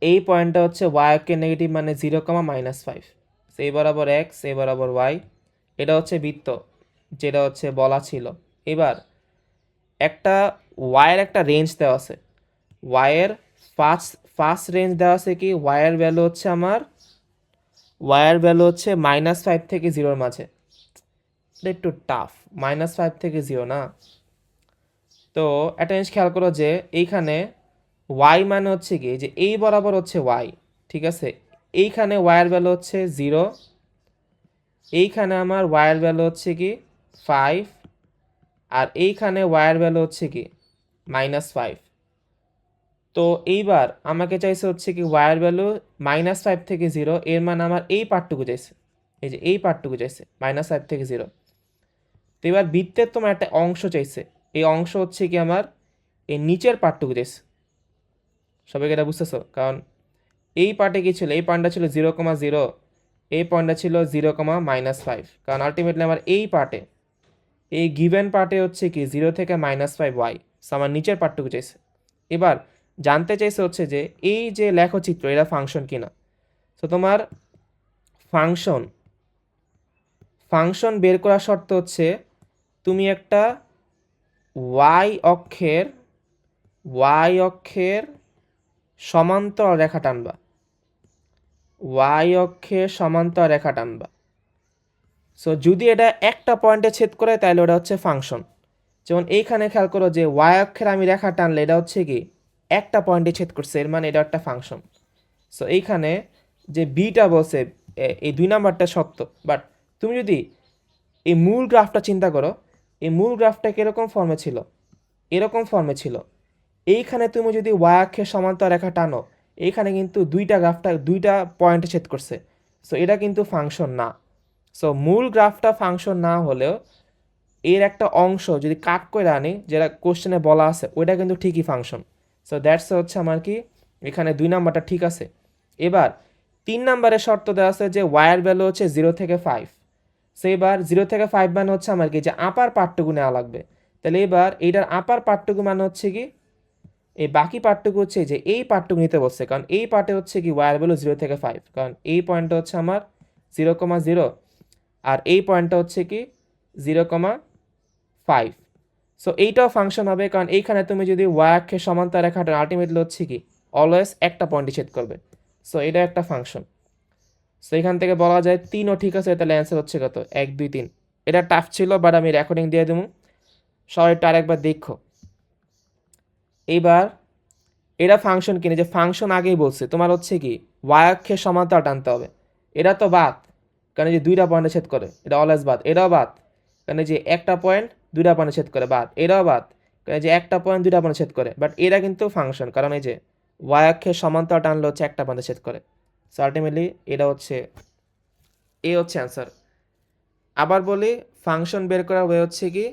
এই পয়েন্টটা হচ্ছে ওয়াই অক্ষের নেগেটিভ, মানে 0,-5। সেই বরাবর এক্স, এই বরাবর ওয়াই। এটা হচ্ছে বৃত্ত যেটা হচ্ছে বলা ছিল। এবার একটা ওয়াইয়ের একটা রেঞ্জ দেওয়া আছে, ওয়াইয়ের ফার্স্ট রেঞ্জ দেওয়া আছে কি ওয়াইয়ের ভ্যালু হচ্ছে আমার, ওয়াইয়ের ভ্যালু হচ্ছে -5 থেকে 0-র মাঝে। এটা একটু টাফ, -5 থেকে 0 না। তো একটা জিনিস খেয়াল করো যে এইখানে ওয়াই মানে হচ্ছে কি যে এই বরাবর হচ্ছে ওয়াই, ঠিক আছে। এইখানে ওয়াইয়ের ভ্যালু হচ্ছে 0, এইখানে আমার ওয়াইয়ের ভ্যালু হচ্ছে কি 5, আর এইখানে ওয়াইয়ের ভ্যালু হচ্ছে কি -5। তো এইবার আমাকে চাইছে হচ্ছে কি ওয়াইয়ের ভ্যালু -5 থেকে 0, এর মানে আমার এই পার্টটুকু চাইছে, এই যে এই পার্টটুকু চাইছে -5 থেকে 0। তো এবার বৃত্তের তোমার একটা অংশ চাইছে, এই অংশ হচ্ছে কি আমার এই নিচের পার্টটুকু চাইছে। সবাইকে এটা বুঝতেছো, কারণ এই পার্টে কি ছিল, এই পয়েন্টটা ছিল 0,0, এই পয়েন্টটা ছিল 0,-5, কারণ আলটিমেটলি আমার এই পার্টে, এই গিভেন পার্টে হচ্ছে কি 0 থেকে -5 ওয়াই। সো আমার নিচের পার্টটুকু চাইছে। এবার জানতে চাইছে হচ্ছে যে এই যে লেখচিত্র এটা ফাংশন কিনা। তো তোমার ফাংশন ফাংশন বের করার শর্ত হচ্ছে তুমি একটা ওয়াই অক্ষের সমান্তরাল রেখা টানবা, ওয়াই অক্ষের সমান্তরাল রেখা টানবা। সো যদি এটা একটা পয়েন্টে ছেদ করে তাহলে ওটা হচ্ছে ফাংশন। যেমন এইখানে খেয়াল করো যে ওয়াই অক্ষের আমি রেখা টানলে এটা হচ্ছে কি একটা পয়েন্টে ছেদ করছে, এর মানে এটা একটা ফাংশন। সো এইখানে যে বিটা বলছে এই 2 নাম্বারটা সত্য, বাট তুমি যদি এই মূল গ্রাফটা চিন্তা করো, এই মূল গ্রাফটা কিরকম ফর্মে ছিল, এরকম ফর্মে ছিল। এইখানে তুমি যদি ওয়াই অক্ষের সমান্তরাল রেখা টানো, এইখানে কিন্তু দুইটা পয়েন্টে ছেদ করছে। সো এটা কিন্তু ফাংশন না। সো মূল গ্রাফটা ফাংশন না হলেও এর একটা অংশ যদি কাট করে আনি, যেটা কোশ্চেনে বলা আছে, ওইটা কিন্তু ঠিকই ফাংশন। সো দ্যাটস হচ্ছে আমার কি এখানে 2 নাম্বারটা ঠিক আছে। এবার 3 নাম্বারের শর্ত দেওয়া আছে যে ওয়াইয়ের ভ্যালু হচ্ছে 0 থেকে 5। সো এবার 0 থেকে 5 মানে হচ্ছে আমার কি যে আপার পার্টটুকু নেওয়া লাগবে। তাহলে এবার এইটার আপার পার্টটুকু মানে হচ্ছে কি এই বাকি পার্টটুকু হচ্ছে যে এই পার্টটুকু নিতে বলছে, কারণ এই পার্টে হচ্ছে কি ওয়াইয়ের ভ্যালু 0 থেকে 5, কারণ এই পয়েন্টটা হচ্ছে আমার 0,0 আর এই পয়েন্টটা হচ্ছে কি 0,5। সো এইটাও ফাংশন হবে, কারণ এইখানে তুমি যদি ওয়াই অক্ষের সমান্তরাল রেখাটা আলটিমেটলি হচ্ছে কি অলওয়েজ একটা পয়েন্টে ছেদ করবে। সো এটা একটা ফাংশন। সো এখান থেকে বলা যায় 3ও ঠিক আছে, তাহলে অ্যান্সার হচ্ছে কত 1 2 3। এটা টাফ ছিল বাট আমি রেকর্ডিং দিয়ে দেবো, সবাই এটা আরেকবার দেখো। এইবার এটা ফাংশন কিনে যে ফাংশন আগেই বলছে তোমার হচ্ছে কি ওয়াই অক্ষের সমান্তরাল টানতে হবে। এটা তো বাদ, কারণ যে 2টা পয়েন্টে ছেদ করে, এটা অলওয়েজ বাদ। এটাও বাদ, কারণ যে একটা পয়েন্ট 2টা পয়েন্টে ছেদ করে, বাদ। এটাও বাদ, কারণ যে একটা পয়েন্ট 2টা পয়েন্টে ছেদ করে। বাট এরা কিন্তু ফাংশন, কারণ এই যে ওয়াই অক্ষের সমান্তরাল টানলে হচ্ছে একটা পয়েন্টে ছেদ করে। সো আলটিমেটলি এটা হচ্ছে অ্যান্সার। আবার বলি, ফাংশন বের করার ওয়ে হচ্ছে কি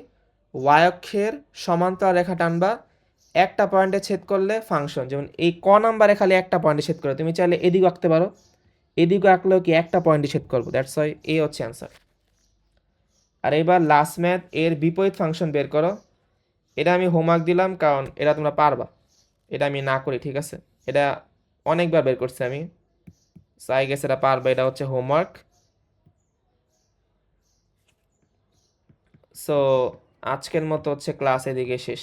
ওয়াই অক্ষের সমান্তরাল রেখা টানবা, একটা পয়েন্টে ছেদ করলে ফাংশন। যেমন এই ক নাম্বারে খালি একটা পয়েন্টে ছেদ করে, তুমি চাইলে এদিকে আঁকতে পারো, এদিকে আঁকলেও কি একটা পয়েন্টে ছেদ করবো। দ্যাটস ওয়াই হচ্ছে অ্যান্সার। আর এবার লাস্ট ম্যাথ এর বিপরীত ফাংশন বের করো। এটা আমি হোমওয়ার্ক দিলাম, কারণ এটা তোমরা পারবা, এটা আমি না করি, ঠিক আছে। এটা অনেকবার বের করছি আমি, সাই গেছে এটা পারবা, এটা হচ্ছে হোমওয়ার্ক। সো আজকের মতো হচ্ছে ক্লাস এদিকে শেষ।